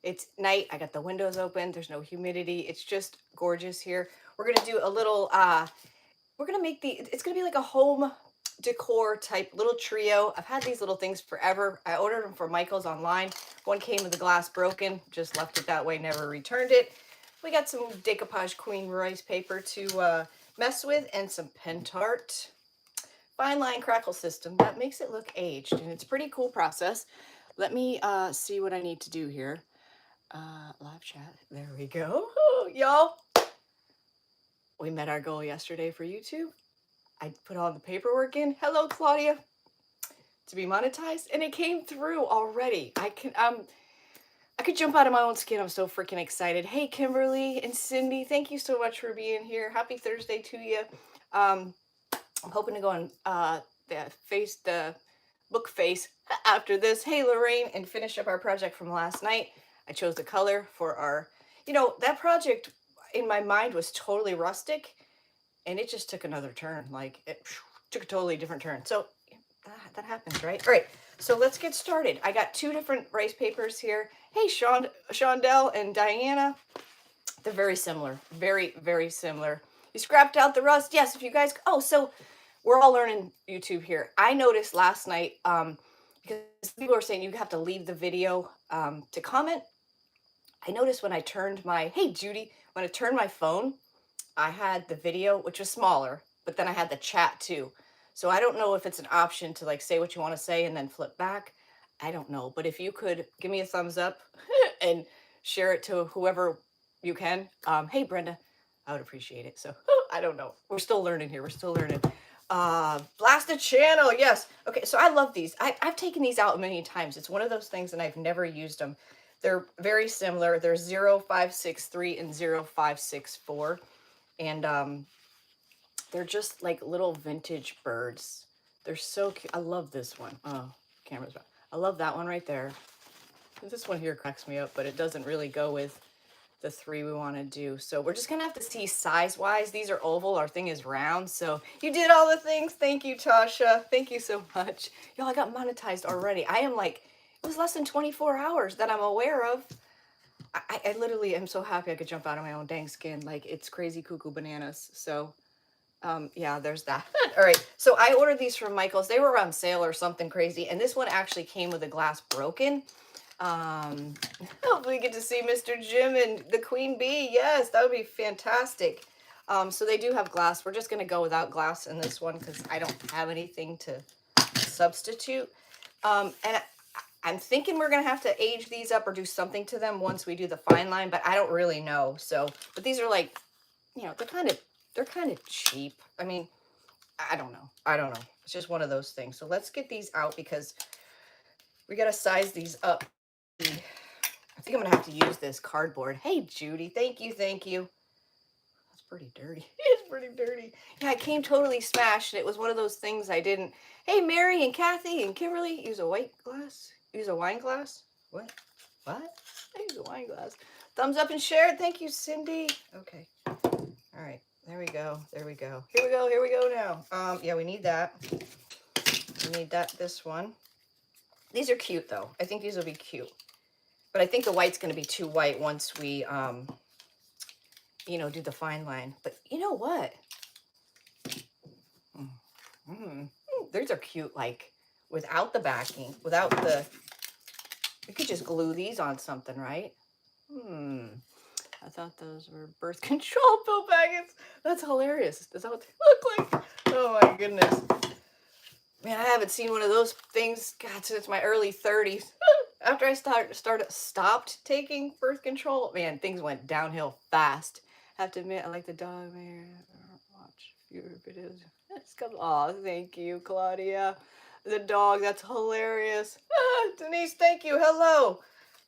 It's night. I got the windows open. There's no humidity. It's just gorgeous here. We're going to do a little, we're going to make it's going to be like a home decor type little trio. I've had these little things forever. I ordered them from Michael's online. One came with the glass broken, just left it that way, never returned it. We got some decoupage queen rice paper to mess with and some Pentart Fineline Crackle system that makes it look aged, and it's a pretty cool process. Let me see what I need to do here. Live chat. There we go. Y'all, we met our goal yesterday for YouTube. I put all the paperwork in. Hello, Claudia. To be monetized, and it came through already. I could jump out of my own skin. I'm so freaking excited. Hey, Kimberly and Cindy, thank you so much for being here. Happy Thursday to you. I'm hoping to go on the book face after this. Hey, Lorraine, and finish up our project from last night. I chose the color for our, that project in my mind was totally rustic, and it just took another turn. Like, it took a totally different turn. So that happens, right? All right, so let's get started. I got 2 different rice papers here. Hey, Shondell and Diana. They're very similar. Very, very similar. You scrapped out the rust. Yes, if you guys, so we're all learning YouTube here. I noticed last night, because people are saying you have to leave the video to comment. I noticed when I turned hey Judy, when I turned my phone, I had the video, which was smaller, but then I had the chat too. So I don't know if it's an option to like say what you want to say and then flip back. I don't know, but if you could give me a thumbs up and share it to whoever you can. Hey Brenda, I would appreciate it. So I don't know. We're still learning here. We're still learning. Blast the channel. Yes. Okay. So I love these. I've taken these out many times. It's one of those things and I've never used them. They're very similar. They're 0563 and 0564. And they're just like little vintage birds. They're so cute. I love this one. Oh, camera's back. I love that one right there. This one here cracks me up, but it doesn't really go with the 3 we want to do. So we're just gonna have to see size-wise. These are oval. Our thing is round. So you did all the things. Thank you, Tasha. Thank you so much. Y'all, I got monetized already. I am like, it was less than 24 hours that I'm aware of. I literally am so happy I could jump out of my own dang skin. Like, it's crazy cuckoo bananas. So yeah, there's that. All right, so I ordered these from Michael's. They were on sale or something crazy, and this one actually came with the glass broken. Hopefully we get to see Mr. Jim and the Queen Bee. Yes, that would be fantastic. So they do have glass. We're just gonna go without glass in this one because I don't have anything to substitute. And I'm thinking we're gonna have to age these up or do something to them once we do the fine line, but I don't really know. So, but these are like, they're kind of cheap. I mean, I don't know. It's just one of those things. So let's get these out because we got to size these up. I think I'm going to have to use this cardboard. Hey, Judy. Thank you. That's pretty dirty. It's pretty dirty. Yeah, it came totally smashed. And it was one of those things I didn't. Hey, Mary and Kathy and Kimberly, use a white glass. Use a wine glass. What? I use a wine glass. Thumbs up and share. Thank you, Cindy. Okay. All right. There we go. Here we go now. Yeah, we need that. We need this one. These are cute though. I think these will be cute. But I think the white's going to be too white once we, do the fine line. But you know what? These are cute, like, without the backing, we could just glue these on something, right? I thought those were birth control pill packets. That's hilarious. Is that what they look like? Oh my goodness. Man, I haven't seen one of those things, God, since my early 30s. After I stopped taking birth control, man, things went downhill fast. I have to admit, I like the dog. Watch fewer videos. Oh, thank you, Claudia. The dog, that's hilarious. Denise, thank you. Hello.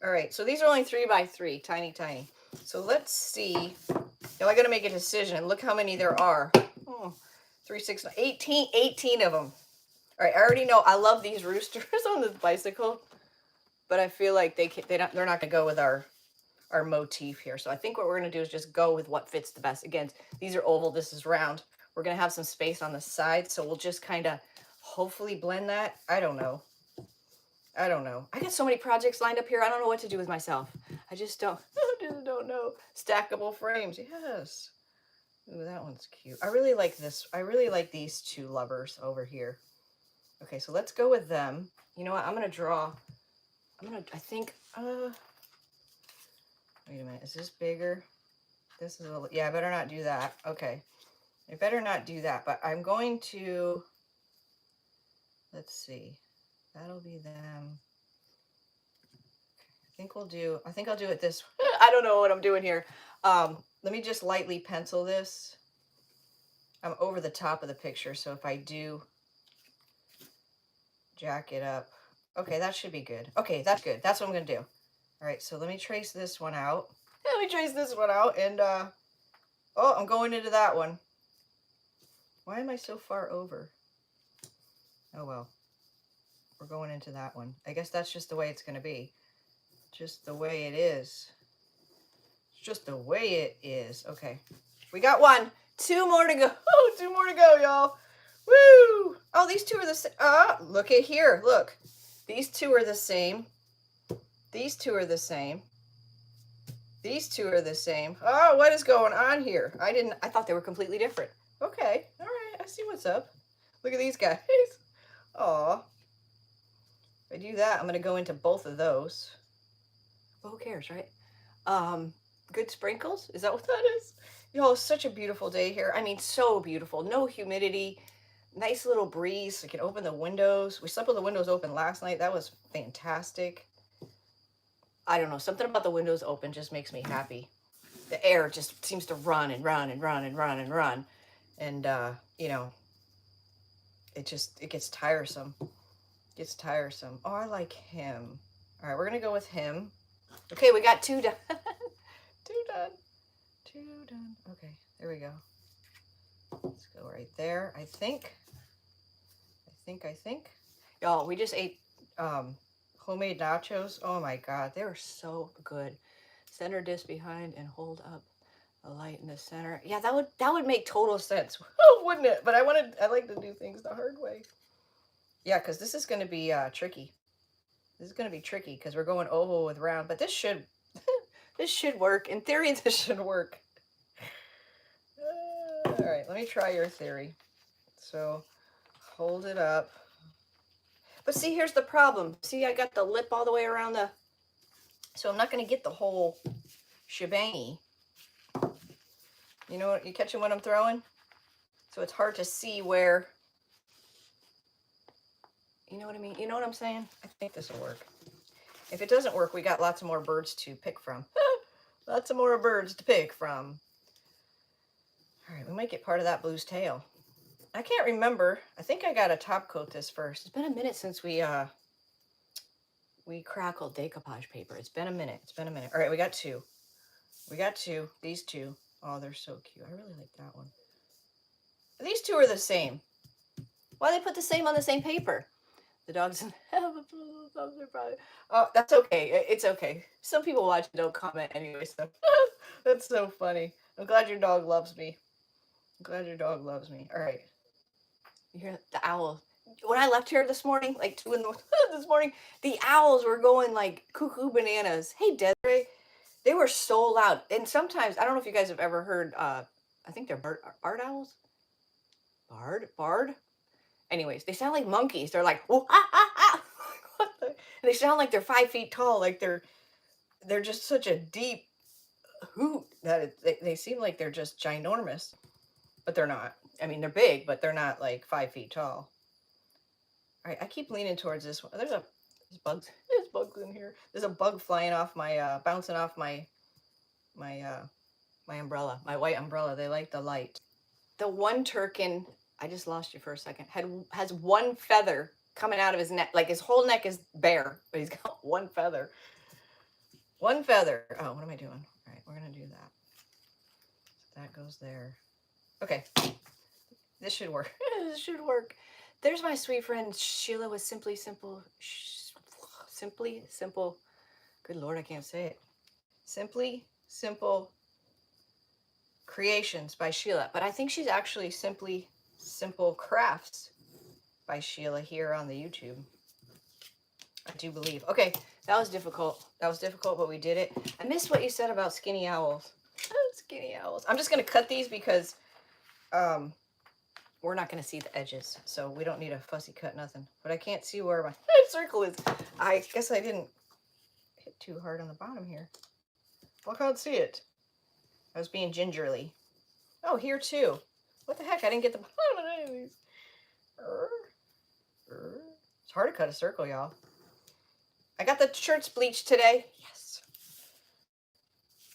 All right, so these are only 3x3, tiny. So let's see. Now I got to make a decision. Look how many there are. 3, 6, 18 of them. All right, I already know I love these roosters on this bicycle, but I feel like they're not going to go with our motif here. So I think what we're going to do is just go with what fits the best. Again, these are oval, this is round. We're going to have some space on the side, so we'll just kind of hopefully blend that. I don't know. I don't know. I got so many projects lined up here. I don't know what to do with myself. I just don't, I just don't know. Stackable frames. Yes. Ooh, that one's cute. I really like this. I really like these two lovers over here. Okay, so let's go with them. You know what? I'm going to draw. I think, wait a minute. Is this bigger? This is a little, yeah, I better not do that. Okay. I better not do that, but I'm going to, let's see. That'll be them. I think I'll do it this way. I don't know what I'm doing here. Let me just lightly pencil this. I'm over the top of the picture, so if I do jack it up. Okay, that should be good. Okay, that's good. That's what I'm going to do. All right, so let me trace this one out. Let me trace this one out, and, oh, I'm going into that one. Why am I so far over? Oh, well. We're going into that one. I guess that's just the way it's going to be. Just the way it is. It's just the way it is. Okay. We got one. Two more to go. Oh, two more to go, y'all. Woo! Oh, these two are the same. Look at here. Look. These two are the same. These two are the same. These two are the same. Oh, what is going on here? I thought they were completely different. Okay. All right. I see what's up. Look at these guys. Aw. If I do that, I'm going to go into both of those. Well, who cares, right? Good sprinkles? Is that what that is? Y'all, it's such a beautiful day here. I mean, so beautiful. No humidity. Nice little breeze. We can open the windows. We slept with the windows open last night. That was fantastic. I don't know. Something about the windows open just makes me happy. The air just seems to run and run and run and run and run. And, you know, it gets tiresome. It gets tiresome. Oh, I like him. All right, we're going to go with him. Okay, we got two done. Two done. Two done. Okay, there we go. Let's go right there. I think. Y'all, we just ate homemade nachos. Oh my God, they were so good. Center disc behind and hold up the light in the center. Yeah, that would make total sense, wouldn't it? But I like to do things the hard way. Yeah, because this is going to be tricky. This is going to be tricky because we're going oval with round, but this should this should work. In theory, this should work. All right, let me try your theory. So hold it up. But see, here's the problem. See, I got the lip all the way around the, so I'm not going to get the whole shebangy. You know what, you catching what I'm throwing? So it's hard to see where, you know what I mean? You know what I'm saying? I think this will work. If it doesn't work, we got lots of more birds to pick from. Lots of more birds to pick from. All right, we might get part of that blue's tail. I can't remember. I think I got to top coat this first. It's been a minute since we crackled decoupage paper. It's been a minute. It's been a minute. All right, we got two. We got two. These two. Oh, they're so cute. I really like that one. These two are the same. Why they put the same on the same paper? The dogs have a probably. Oh, that's okay. It's okay. Some people watch and don't comment anyway, so that's so funny. I'm glad your dog loves me. I'm glad your dog loves me. All right. You hear the owl? When I left here this morning, like 2 in the this morning, the owls were going like cuckoo bananas. Hey, Desiree, they were so loud. And sometimes I don't know if you guys have ever heard. I think they're barred owls. Barred. Anyways, they sound like monkeys. They're like, oh, ah, ah, ah. What the? And they sound like they're 5 feet tall. Like they're just such a deep hoot that they seem like they're just ginormous, but they're not. I mean, they're big, but they're not like 5 feet tall. All right, I keep leaning towards this one. There's bugs. There's bugs in here. There's a bug flying off my, bouncing off my umbrella, my white umbrella. They like the light. The one turkin, I just lost you for a second, has one feather coming out of his neck. Like his whole neck is bare, but he's got one feather. One feather. Oh, what am I doing? All right, we're going to do that. So that goes there. Okay. This should work. This should work. There's my sweet friend Sheila with Simply Simple. Good Lord, I can't say it. Simply Simple Creations by Sheila. But I think she's actually Simply Simple Crafts by Sheila here on the YouTube. I do believe. Okay, that was difficult. That was difficult, but we did it. I missed what you said about skinny owls. Oh, skinny owls. I'm just going to cut these because we're not going to see the edges, so we don't need a fussy cut, nothing. But I can't see where my circle is. I guess I didn't hit too hard on the bottom here. Well, I can't see it. I was being gingerly. Oh, here too. What the heck? I didn't get the bottom of any of these. It's hard to cut a circle, y'all. I got the shirts bleached today. Yes.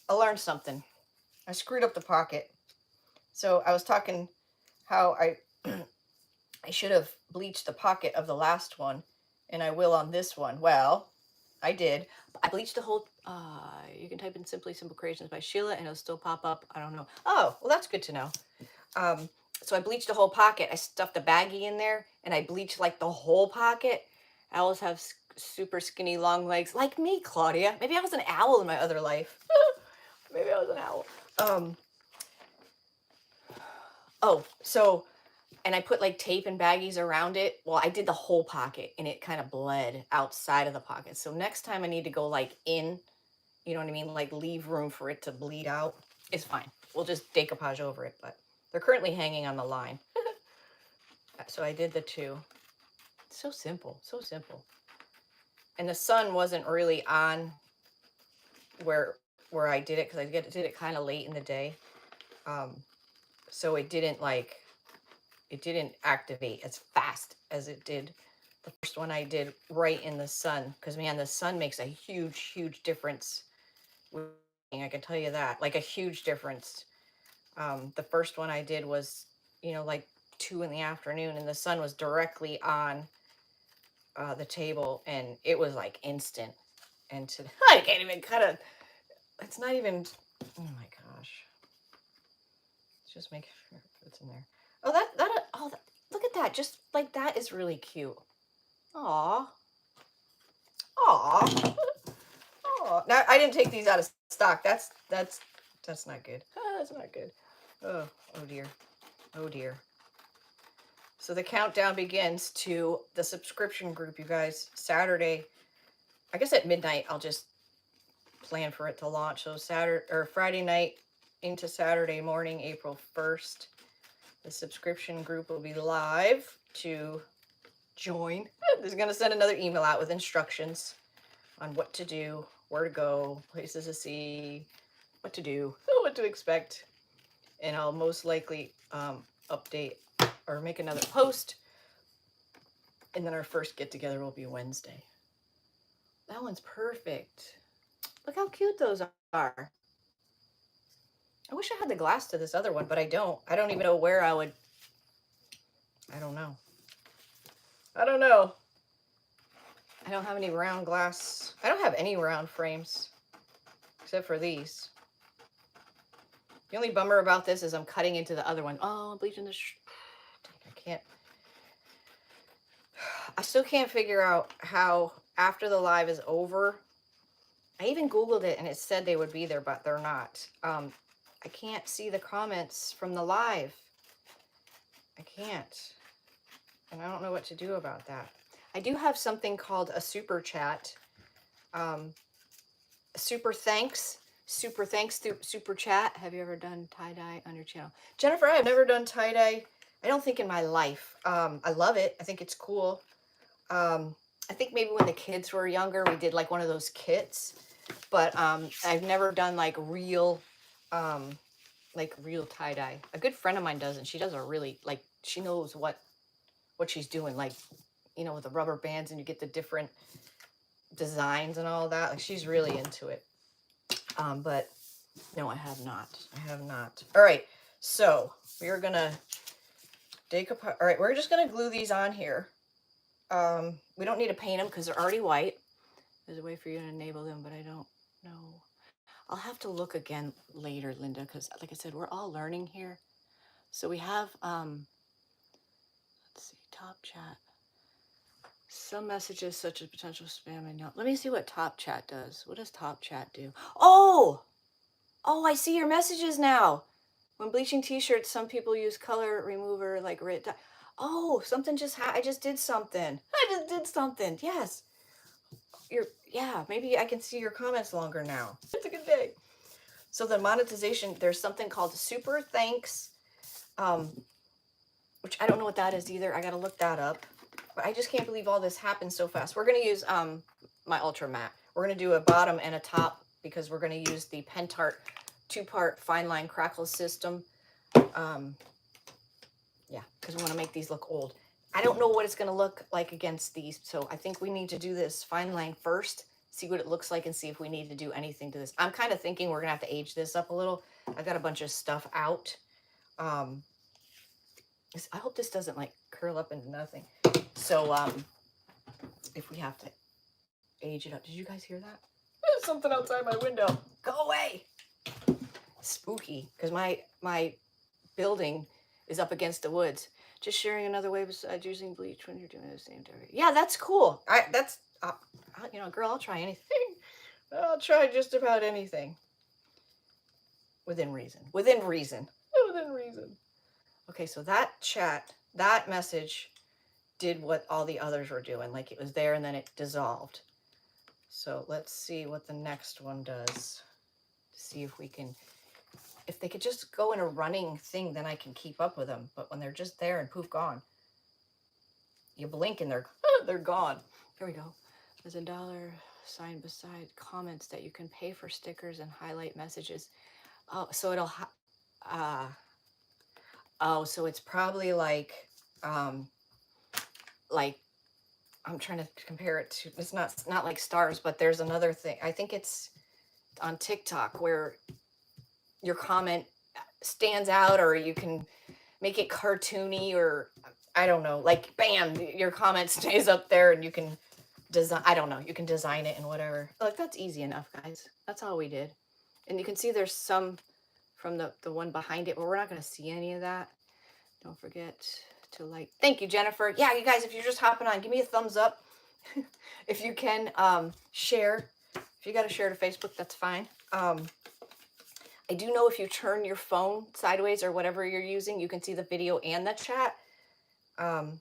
I learned something. I screwed up the pocket. So I was talking how I I should have bleached the pocket of the last one, and I will on this one. Well, I did. I bleached the whole, you can type in Simply Simple Creations by Sheila and it'll still pop up. I don't know. Oh, well, that's good to know. So I bleached the whole pocket. I stuffed a baggie in there and I bleached like the whole pocket. Owls have super skinny long legs like me, Claudia. Maybe I was an owl in my other life. Maybe I was an owl. Oh, so, and I put like tape and baggies around it. Well, I did the whole pocket and it kind of bled outside of the pocket. So next time I need to go like in, you know what I mean? Like leave room for it to bleed out. It's fine. We'll just decoupage over it, but they're currently hanging on the line. So I did the two. So simple, so simple. And the sun wasn't really on where I did it because I did it kind of late in the day. So it didn't activate as fast as it did the first one I did right in the sun. Because man, the sun makes a huge difference. I can tell you that, like a huge difference. The first one I did was, you know, like 2 in the afternoon, and the sun was directly on the table, and it was like instant. And I can't even cut it. It's not even. Oh my gosh. Let's just make sure it's in there. Oh, look at that. Just like that is really cute. Aw. Aw. Aw. Now I didn't take these out of stock. That's not good. That's not good. Oh dear. Oh dear. So the countdown begins to the subscription group, you guys. Saturday, I guess at midnight, I'll just plan for it to launch. So Friday night into Saturday morning, April 1st, the subscription group will be live to join. There's going to send another email out with instructions on what to do, where to go, places to see, what to do, what to expect. And I'll most likely update or make another post. And then our first get together will be Wednesday. That one's perfect. Look how cute those are. I wish I had the glass to this other one, but I don't. I don't even know where I would. I don't know. I don't know. I don't have any round glass. I don't have any round frames except for these. The only bummer about this is I'm cutting into the other one. Oh, I'm bleaching the. I can't. I still can't figure out how after the live is over. I even Googled it and it said they would be there, but they're not. I can't see the comments from the live. I can't. And I don't know what to do about that. I do have something called a super chat. Super thanks through super chat. Have you ever done tie-dye on your channel? Jennifer, I have never done tie-dye. I don't think in my life. I love it. I think it's cool. I think maybe when the kids were younger, we did like one of those kits, but I've never done like real tie-dye. A good friend of mine does, and she does a really, like, she knows what she's doing, like, you know, with the rubber bands and you get the different designs and all that. Like, she's really into it. But no, I have not. All right, so we are gonna decoupage. All right, we're just gonna glue these on here. We don't need to paint them because they're already white. There's a way for you to enable them, but I don't know. I'll have to look again later, Linda, because like I said, we're all learning here. So we have, let's see, top chat. Some messages such as potential spam and not. Let me see what top chat does. What does top chat do? Oh, I see your messages now. When bleaching t-shirts, some people use color remover like red dye. Oh, something just I just did something. Yes. yeah, maybe I can see your comments longer now. It's a good day. So the monetization, there's something called super thanks, which I don't know what that is either. I got to look that up. But I just can't believe all this happened so fast. We're going to use my Ultra Matte. We're going to do a bottom and a top because we're going to use the Pentart 2-part Fineline Crackle system. Yeah, because we want to make these look old. I don't know what it's going to look like against these, so I think we need to do this fine line first, see what it looks like, and see if we need to do anything to this. I'm kind of thinking we're going to have to age this up a little. I've got a bunch of stuff out. I hope this doesn't, like, curl up into nothing. So, if we have to age it up. Did you guys hear that? There's something outside my window. Go away! Spooky, because my building is up against the woods. Just sharing another way besides using bleach when you're doing the same thing. Yeah, that's cool. You know, girl, I'll try anything. I'll try just about anything. Within reason. Within reason. Within reason. Okay, so that chat, that message did what all the others were doing. Like, it was there and then it dissolved. So let's see what the next one does. See if we can... If they could just go in a running thing, then I can keep up with them. But when they're just there and poof, gone. You blink and they're gone. Here we go. There's a dollar sign beside comments that you can pay for stickers and highlight messages. Oh, so it'll... oh, so it's probably like I'm trying to compare it to... It's not like stars, but there's another thing. I think it's on TikTok where your comment stands out, or you can make it cartoony, or I don't know, like bam, your comment stays up there and you can design, I don't know, you can design it and whatever. Like, that's easy enough, guys. That's all we did. And you can see there's some from the one behind it, but we're not going to see any of that. Don't forget to like. Thank you, Jennifer. Yeah, you guys, if you're just hopping on, give me a thumbs up. If you can, share. If you got to share to Facebook, that's fine. I do know if you turn your phone sideways or whatever you're using, you can see the video and the chat. I'm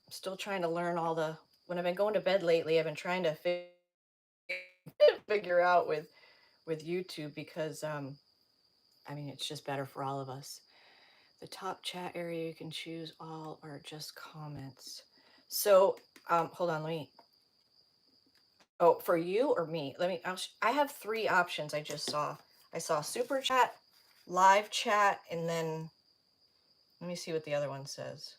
still trying to learn all the... When I've been going to bed lately, I've been trying to figure out with YouTube because, I mean, it's just better for all of us. The top chat area, you can choose all or just comments. So, hold on, let me... Oh, for you or me? I have 3 options I just saw. I saw super chat, live chat, and then let me see what the other one says.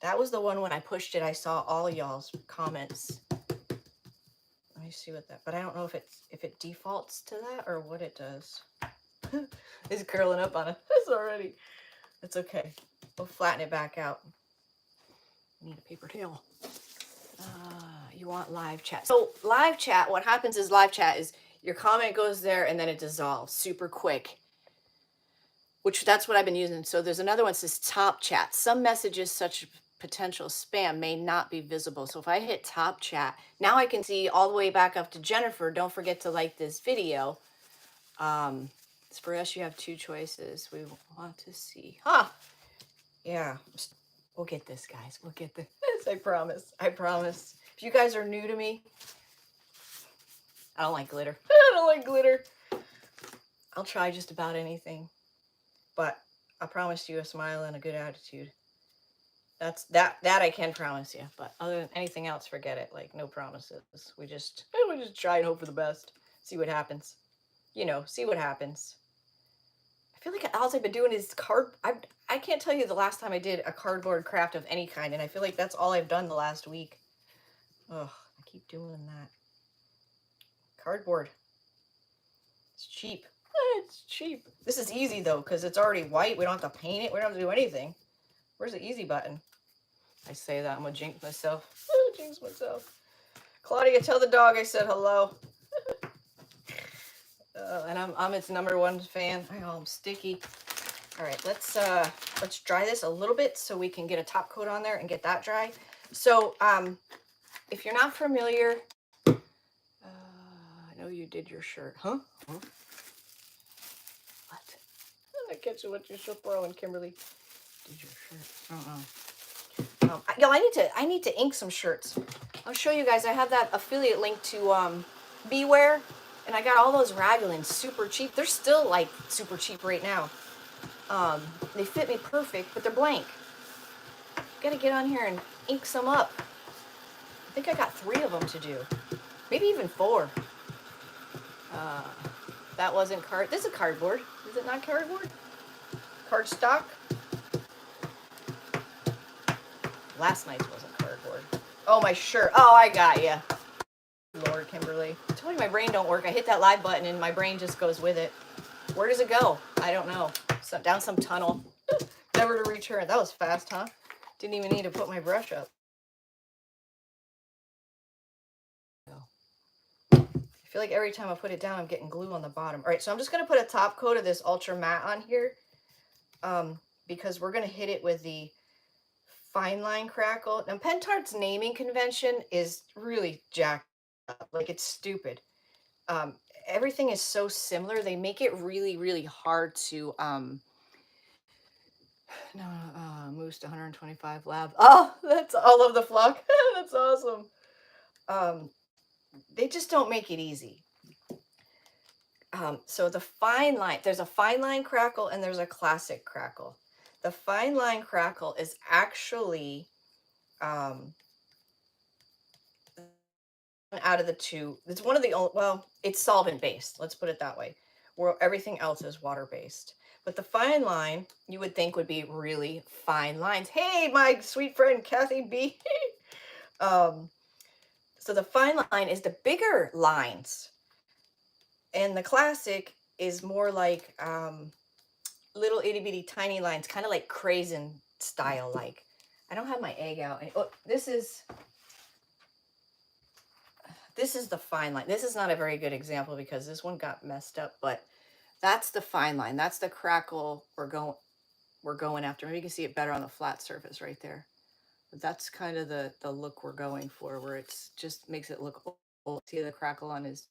That was the one when I pushed it. I saw all y'all's comments. Let me see what that, but I don't know if it defaults to that or what it does. It's curling up on us already. It's okay. We'll flatten it back out. I need a paper towel. You want live chat. So live chat, what happens is live chat is your comment goes there and then it dissolves super quick, which that's what I've been using. So there's another one that says top chat. Some messages such as potential spam may not be visible. So if I hit top chat, now I can see all the way back up to Jennifer. Don't forget to like this video. For us, you have 2 choices. We want to see. Yeah. We'll get this, guys. We'll get this. I promise. I promise. If you guys are new to me, I don't like glitter. I don't like glitter. I'll try just about anything. But I promise you a smile and a good attitude. That I can promise you. But other than anything else, forget it. Like, no promises. We just try and hope for the best. See what happens. You know, see what happens. I feel like all I've been doing is I can't tell you the last time I did a cardboard craft of any kind, and I feel like that's all I've done the last week. Ugh, I keep doing that. Cardboard. It's cheap. It's cheap. This is easy, though, because it's already white. We don't have to paint it. We don't have to do anything. Where's the easy button? I say that, I'm going to jinx myself. Jinx myself. Claudia, tell the dog I said hello. And I'm its #1 fan. I'm sticky. All right, let's dry this a little bit so we can get a top coat on there and get that dry. So, if you're not familiar, I know you did your shirt, huh? What? I catch you what your shirt, bro, and Kimberly did your shirt. I don't know. Yo, I need to ink some shirts. I'll show you guys. I have that affiliate link to Beware, and I got all those raglans super cheap. They're still like super cheap right now. They fit me perfect, but they're blank. Gotta get on here and ink some up. I think I got 3 of them to do, maybe even 4. That wasn't card. This is cardboard. Is it not cardboard? Cardstock. Last night's wasn't cardboard. Oh, my shirt. Oh, I got ya. Lord, Kimberly. I told you my brain don't work. I hit that live button and my brain just goes with it. Where does it go? I don't know. So, down some tunnel. Never to return. That was fast, huh? Didn't even need to put my brush up. I feel like every time I put it down, I'm getting glue on the bottom. All right, so I'm just going to put a top coat of this Ultra Matte on here because we're going to hit it with the Fineline Crackle. Now, Pentart's naming convention is really jacked up. Like, it's stupid. Everything is so similar. They make it really, really hard to... Moose to 125 lab. Oh, that's all of the flock. That's awesome. They just don't make it easy. So the fine line, there's a fine line crackle and there's a classic crackle. The fine line crackle is actually out of the two. It's one of the only, well, it's solvent based. Let's put it that way. Where everything else is water based. But the fine line, you would think would be really fine lines. Hey, my sweet friend Kathy B. So the fine line is the bigger lines. And the classic is more like little itty bitty tiny lines, kind of like Crazen style. Like, I don't have my egg out. Oh, this is the fine line. This is not a very good example because this one got messed up, but that's the fine line. That's the crackle we're going after. Maybe you can see it better on the flat surface right there. But that's kind of the look we're going for, where it's just makes it look old. See the crackle on his.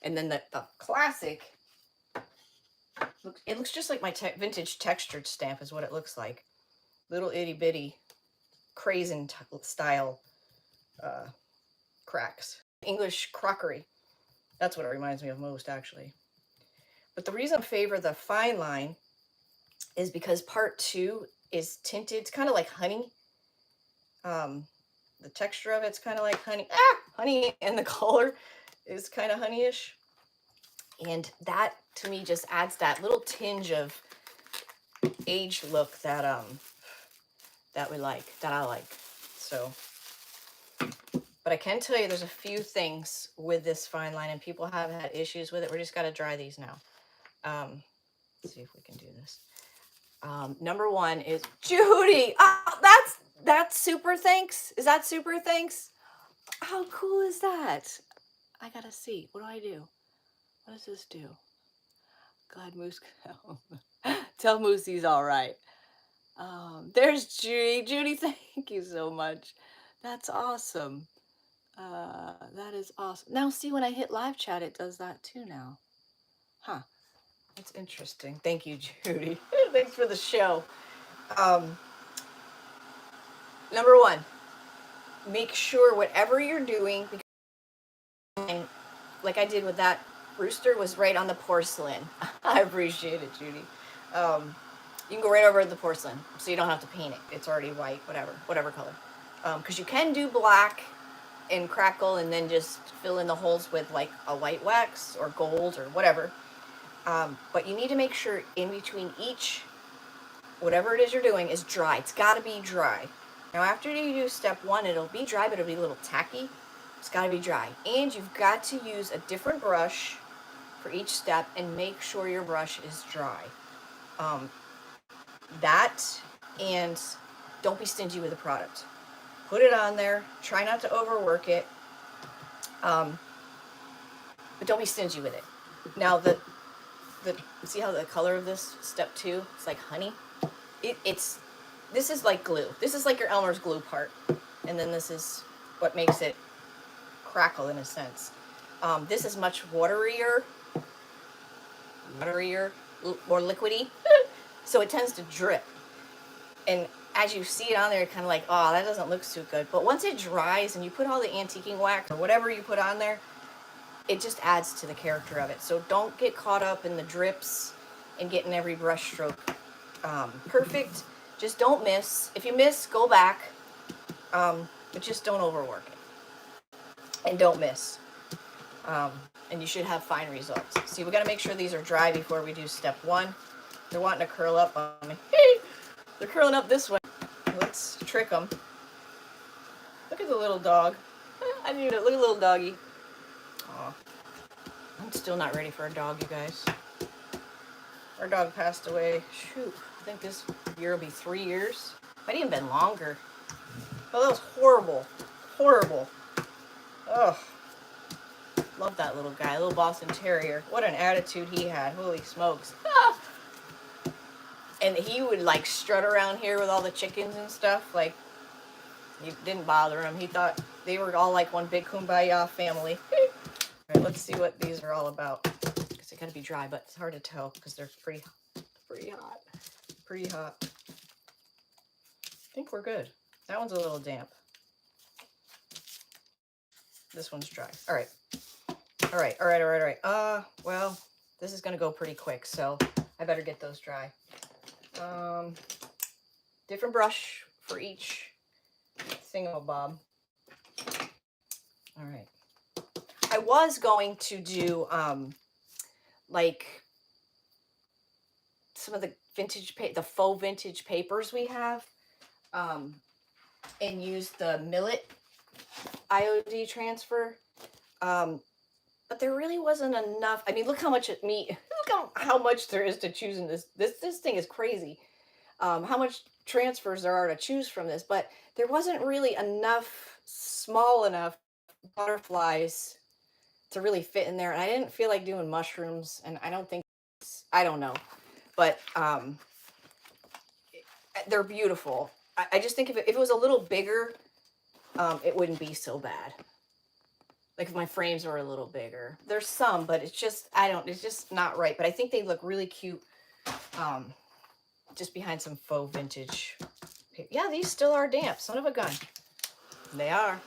And then the classic, it looks just like my vintage textured stamp is what it looks like. Little itty bitty Crazen style cracks. English crockery. That's what it reminds me of most, actually. But the reason I favor the fine line is because part 2 is tinted. It's kind of like honey. The texture of it's kind of like honey. Honey, and the color is kind of honeyish. And that, to me, just adds that little tinge of aged look that that I like. So, but I can tell you there's a few things with this fine line, and people have had issues with it. We just got to dry these now. Let's see if we can do this. Number 1 is Judy. Oh, that's super thanks. Is that super thanks? How cool is that? I gotta see. What do I do? What does this do? Glad Moose. Tell Moose he's all right. There's Judy. Judy, thank you so much. That's awesome. That is awesome. Now, see, when I hit live chat, it does that too now. Huh. That's interesting. Thank you, Judy. Thanks for the show. Number 1, make sure whatever you're doing, and like I did with that rooster, was right on the porcelain. I appreciate it, Judy. You can go right over the porcelain, so you don't have to paint it. It's already white, whatever color. Because you can do black and crackle and then just fill in the holes with like a white wax or gold or whatever. But you need to make sure in between each, whatever it is you're doing, is dry. It's got to be dry. Now, after you do step 1, it'll be dry, but it'll be a little tacky. It's got to be dry. And you've got to use a different brush for each step and make sure your brush is dry. That, and don't be stingy with the product. Put it on there. Try not to overwork it. But don't be stingy with it. Now, see how the color of this step 2, it's like honey? This is like glue. This is like your Elmer's glue part. And then this is what makes it crackle in a sense. This is much waterier, more liquidy. So it tends to drip. And as you see it on there, kind of like, oh, that doesn't look too good. But once it dries and you put all the antiquing wax or whatever you put on there, it just adds to the character of it. So don't get caught up in the drips and getting every brush stroke perfect. Just don't miss. If you miss, go back, but just don't overwork it. And don't miss. And you should have fine results. See, we got to make sure these are dry before we do step 1. They're wanting to curl up on me. They're curling up this way. Let's trick them. Look at the little dog. I need it. Look at the little doggy. Aw. I'm still not ready for a dog, you guys. Our dog passed away. Shoot. I think this year will be 3 years. Might even been longer. Oh, that was horrible. Horrible. Ugh. Love that little guy. Little Boston Terrier. What an attitude he had. Holy smokes. Ah! And he would like strut around here with all the chickens and stuff. Like, it didn't bother him. He thought they were all like one big kumbaya family. All right, let's see what these are all about. Because they gotta be dry, but it's hard to tell because they're pretty hot. Pretty hot. I think we're good. That one's a little damp. This one's dry. All right. All right. Well, this is gonna go pretty quick, so I better get those dry. Different brush for each thingamabob. All right. I was going to do like some of the the faux vintage papers we have, and use the millet IOD transfer. But there really wasn't enough. I mean, look how much look how much there is to choose in this. This thing is crazy. How much transfers there are to choose from this, but there wasn't really enough small enough butterflies to really fit in there. And I didn't feel like doing mushrooms, and I don't know, but they're beautiful. I just think if it was a little bigger, it wouldn't be so bad. Like if my frames were a little bigger. There's some, but it's just, it's just not right. But I think they look really cute just behind some faux vintage paper. Yeah, these still are damp. Son of a gun. They are.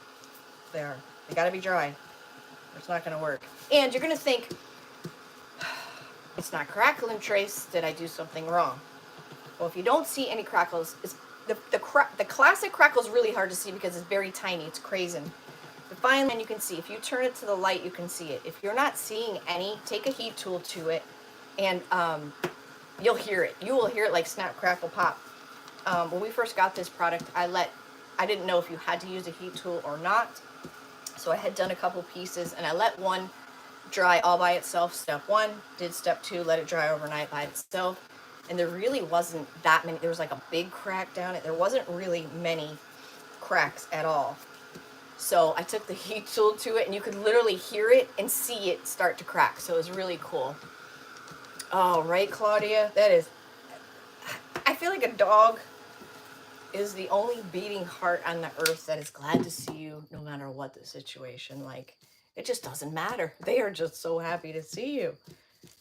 They are. They got to be dry. Or it's not going to work. And you're going to think, it's not crackling, Trace. Did I do something wrong? Well, if you don't see any crackles, the classic crackle is really hard to see because it's very tiny. It's crazy. The fine line you can see. If you turn it to the light, you can see it. If you're not seeing any, take a heat tool to it, and you'll hear it. You will hear it like snap, crackle, pop. When we first got this product, I didn't know if you had to use a heat tool or not. So I had done a couple pieces, and I let one dry all by itself. Step 1, did step 2, let it dry overnight by itself. And there really wasn't that many. There was like a big crack down it. There wasn't really many cracks at all. So I took the heat tool to it, and you could literally hear it and see it start to crack. So it was really cool. Oh, right, Claudia? That is... I feel like a dog is the only beating heart on the earth that is glad to see you no matter what the situation. Like, it just doesn't matter. They are just so happy to see you.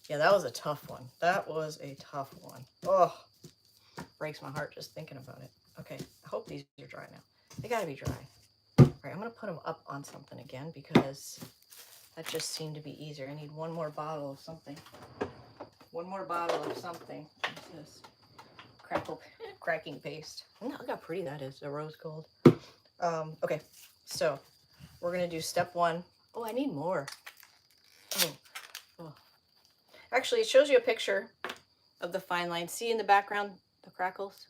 Yeah, that was a tough one. That was a tough one. Oh, breaks my heart just thinking about it. Okay, I hope these are dry now. They gotta be dry. All right, I'm gonna put them up on something again because that just seemed to be easier. I need one more bottle of something. One more bottle of something. What's this? Cracking paste. Look how pretty that is, the rose gold. Okay, so we're gonna do step 1. Oh, I need more. Oh. Actually, it shows you a picture of the fine line. See in the background the crackles?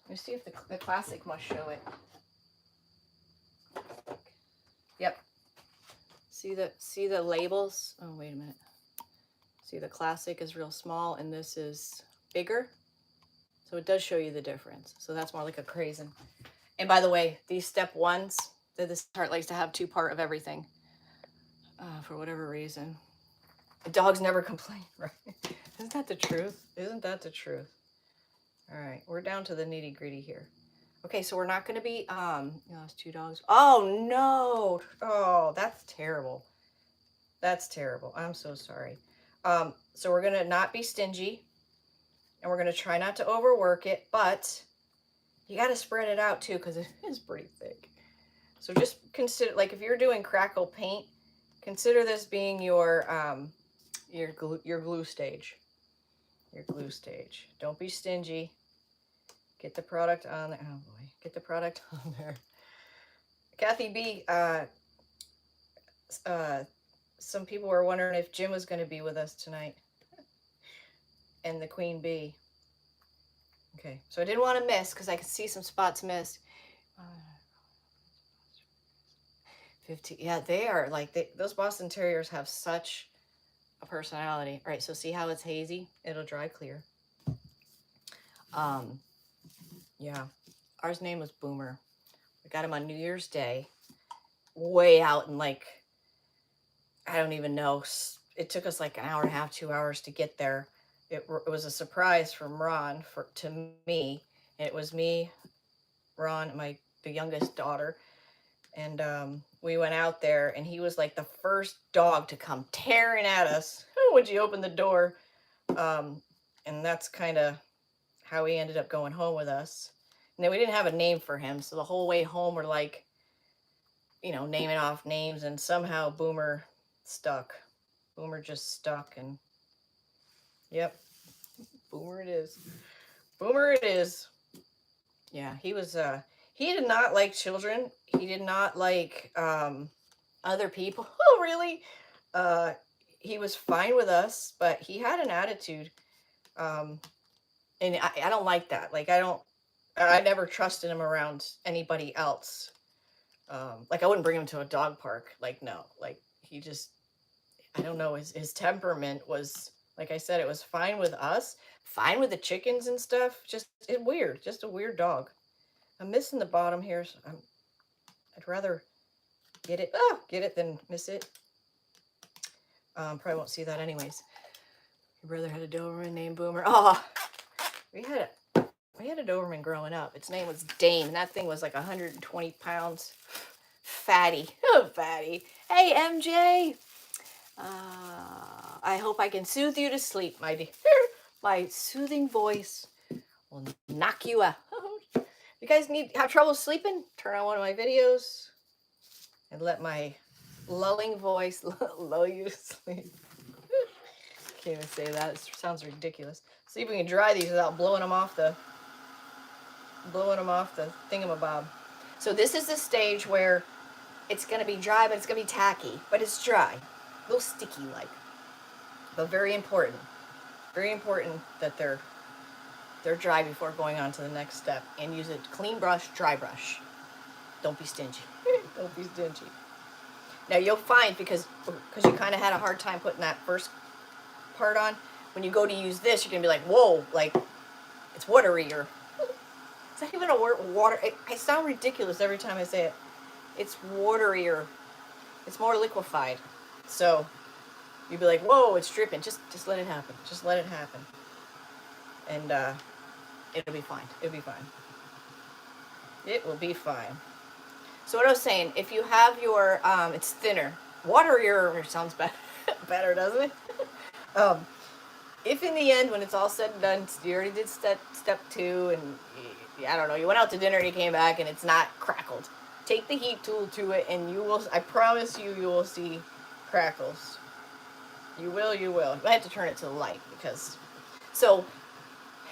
Let me see if the classic must show it. Yep. See the labels? Oh, wait a minute. See, the classic is real small and this is bigger. So it does show you the difference. So that's more like a craisin. And by the way, these step 1s, this part likes to have 2-part of everything. For whatever reason. The dogs never complain, right? Isn't that the truth? Isn't that the truth? All right, we're down to the nitty gritty here. Okay, so we're not going to be, it's 2 dogs. Oh, no. Oh, that's terrible. That's terrible. I'm so sorry. So we're going to not be stingy, and we're going to try not to overwork it, but You got to spread it out too because it is pretty thick. So just consider, like if you're doing crackle paint, consider this being your glue stage. Your glue stage. Don't be stingy. Get the product on there. Oh boy, get the product on there. Kathy B, some people were wondering if Jim was going to be with us tonight. And the Queen Bee. Okay, so I didn't want to miss because I could see some spots missed. 15. Yeah, they are like those Boston Terriers have such a personality. All right, so see how it's hazy? It'll dry clear. Yeah, ours name was Boomer. We got him on New Year's Day, way out in like, I don't even know. It took us like an hour and a half, 2 hours to get there. It was a surprise from Ron to me. And it was me, Ron, the youngest daughter, and we went out there, and he was like the first dog to come tearing at us when you opened the door, and that's kind of how he ended up going home with us. And then we didn't have a name for him, so the whole way home we're like, naming off names, and somehow Boomer stuck. Boomer just stuck, and yep, Boomer it is. Boomer it is. Yeah, he was. He did not like children. He did not like other people. Oh, really? He was fine with us, but he had an attitude, and I don't like that. Like I never trusted him around anybody else. Like I wouldn't bring him to a dog park. Like no, like he just, I don't know. His temperament was, like I said, it was fine with us, fine with the chickens and stuff. Just weird, just a weird dog. I'm missing the bottom here. So I'd rather get it than miss it. Probably won't see that anyways. Your brother had a Doberman named Boomer. Oh, we had a Doberman growing up. Its name was Dame, and that thing was like 120 pounds. Fatty. Oh, fatty. Hey, MJ. I hope I can soothe you to sleep, my dear. My soothing voice will knock you out. You guys have trouble sleeping? Turn on one of my videos and let my lulling voice lull you to sleep. Can't even say that. It sounds ridiculous. See if we can dry these without blowing them off the thingamabob. So this is the stage where it's going to be dry, but it's going to be tacky. But it's dry. A little sticky like. But very important. Very important that they're dry before going on to the next step. And use a clean brush, dry brush. Don't be stingy. Don't be stingy. Now you'll find, because you kind of had a hard time putting that first part on, when you go to use this, you're going to be like, whoa, like, it's watery, or, is that even a word, water? I sound ridiculous every time I say it. It's watery, or, it's more liquefied. So, you'd be like, whoa, it's dripping. Just let it happen. Just let it happen. And, it'll be fine. It'll be fine. It will be fine. So what I was saying, if you have your, it's thinner. Waterier sounds better, doesn't it? If in the end, when it's all said and done, you already did step 2, and I don't know, you went out to dinner and you came back and it's not crackled, take the heat tool to it, and you will, I promise you, you will see crackles. You will. I have to turn it to the light, because, so,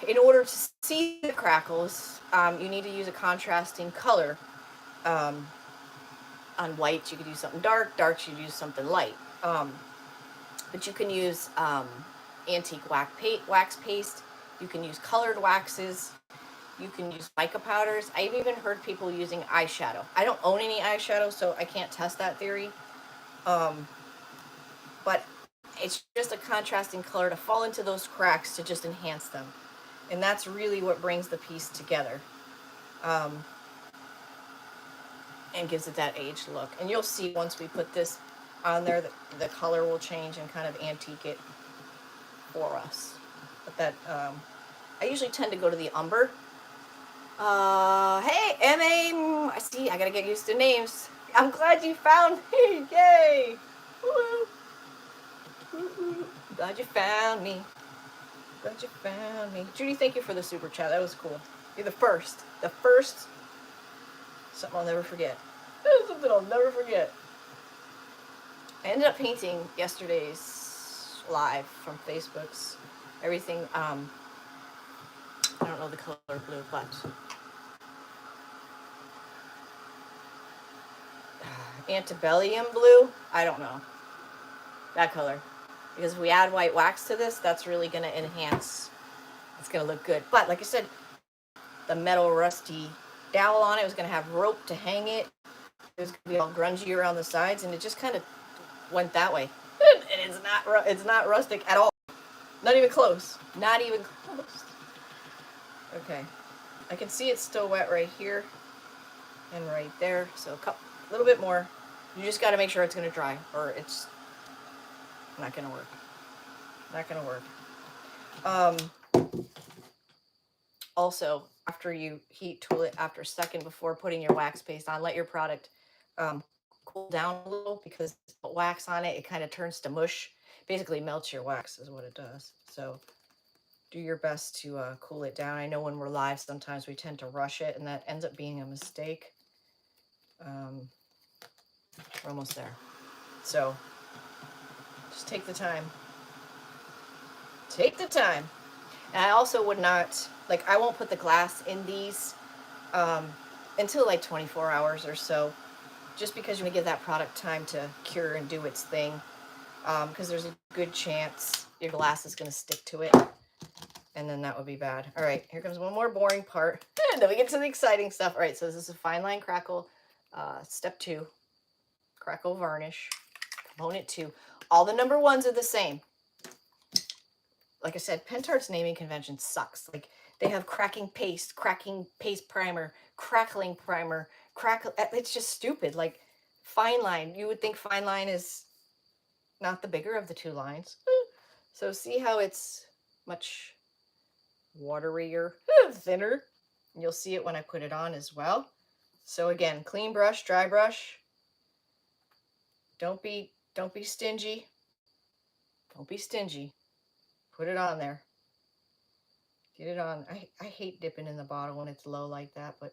in order to see the crackles, you need to use a contrasting color. On white, you could use something dark. Darks, you could use something light. But you can use antique wax paste. You can use colored waxes. You can use mica powders. I've even heard people using eyeshadow. I don't own any eyeshadow, so I can't test that theory. But it's just a contrasting color to fall into those cracks to just enhance them. And that's really what brings the piece together. And gives it that aged look. And you'll see once we put this on there, the color will change and kind of antique it for us. But that, I usually tend to go to the umber. Hey, M.A. I see, I gotta get used to names. I'm glad you found me. Yay. Woo-hoo. Woo-hoo. Glad you found me. Glad you found me. Judy, thank you for the super chat. That was cool. You're the first. The first. Something I'll never forget. Something I'll never forget. I ended up painting yesterday's live from Facebook's everything. I don't know the color blue, but antebellum blue. I don't know that color, because if we add white wax to this, that's really going to enhance. It's going to look good. But like I said, the metal rusty dowel on it was going to have rope to hang it. It was going to be all grungy around the sides, and it just kind of went that way. And it's not rustic at all. Not even close. Not even close. Okay. I can see it's still wet right here and right there. So a little bit more. You just got to make sure it's going to dry, or it's not going to work. Not going to work. Also, after you heat tool it after a second before putting your wax paste on, let your product cool down a little, because put wax on it, it kind of turns to mush. Basically melts your wax is what it does. So do your best to cool it down. I know when we're live, sometimes we tend to rush it, and that ends up being a mistake. We're almost there. So just take the time. Take the time. And I also would not, like, I won't put the glass in these until like 24 hours or so, just because you're going to give that product time to cure and do its thing, because there's a good chance your glass is going to stick to it, and then that would be bad. All right, here comes one more boring part, and then we get to the exciting stuff. All right, so this is a Fineline Crackle, step 2, Crackle Varnish, component 2. All the number 1s are the same. Like I said, Pentart's naming convention sucks. Like, they have cracking paste primer, crackling primer, it's just stupid. Like, Fineline, you would think Fineline is not the bigger of the 2 lines. So see how it's much waterier, thinner. You'll see it when I put it on as well. So again, clean brush, dry brush. Don't be stingy. Don't be stingy. Put it on there. Get it on. I hate dipping in the bottle when it's low like that, but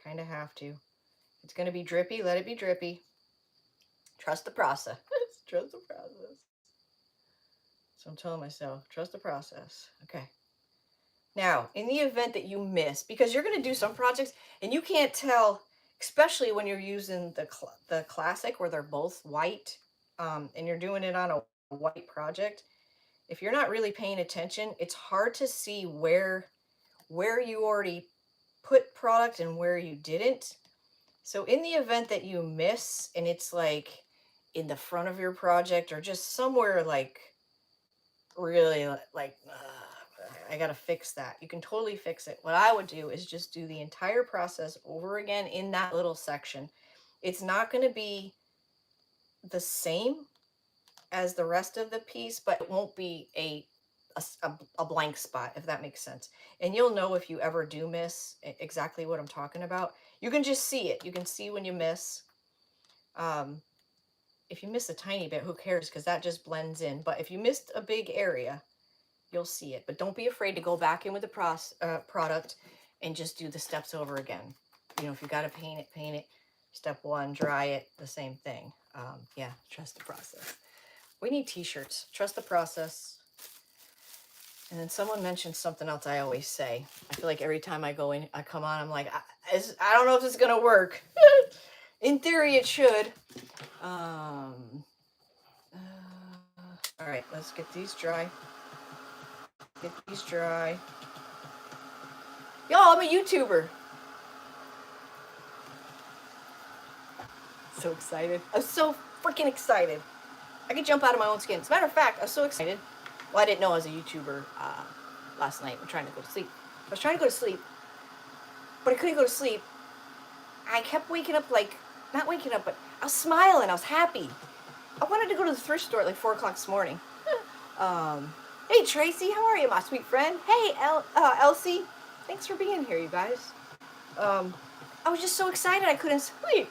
kind of have to. It's going to be drippy. Let it be drippy. Trust the process. Trust the process. So I'm telling myself, trust the process. Okay. Now, in the event that you miss, because you're going to do some projects and you can't tell, especially when you're using the classic where they're both white, and you're doing it on a white project. If you're not really paying attention, it's hard to see where you already put product and where you didn't. So in the event that you miss and it's like in the front of your project or just somewhere like really like, I gotta fix that. You can totally fix it. What I would do is just do the entire process over again in that little section. It's not going to be the same as the rest of the piece, but it won't be a blank spot, if that makes sense. And you'll know if you ever do miss exactly what I'm talking about. You can just see it. You can see when you miss. If you miss a tiny bit, who cares? Because that just blends in. But if you missed a big area, you'll see it. But don't be afraid to go back in with the product and just do the steps over again. You know, if you got to paint it, paint it. Step 1, dry it, the same thing. Yeah, trust the process. We need t-shirts. Trust the process. And then someone mentioned something else I always say. I feel like every time I come on, I'm like, I don't know if this is going to work. In theory, it should. All right, let's get these dry. Get these dry. Y'all, I'm a YouTuber. So excited. I'm so freaking excited. I could jump out of my own skin. As a matter of fact, I was so excited. Well, I didn't know I was a YouTuber last night. I'm trying to go to sleep. I was trying to go to sleep, but I couldn't go to sleep. I kept waking up, like, not waking up, but I was smiling. I was happy. I wanted to go to the thrift store at like 4 o'clock this morning. Hey, Tracy, how are you, my sweet friend? Hey, Elsie. Thanks for being here, you guys. I was just so excited I couldn't sleep.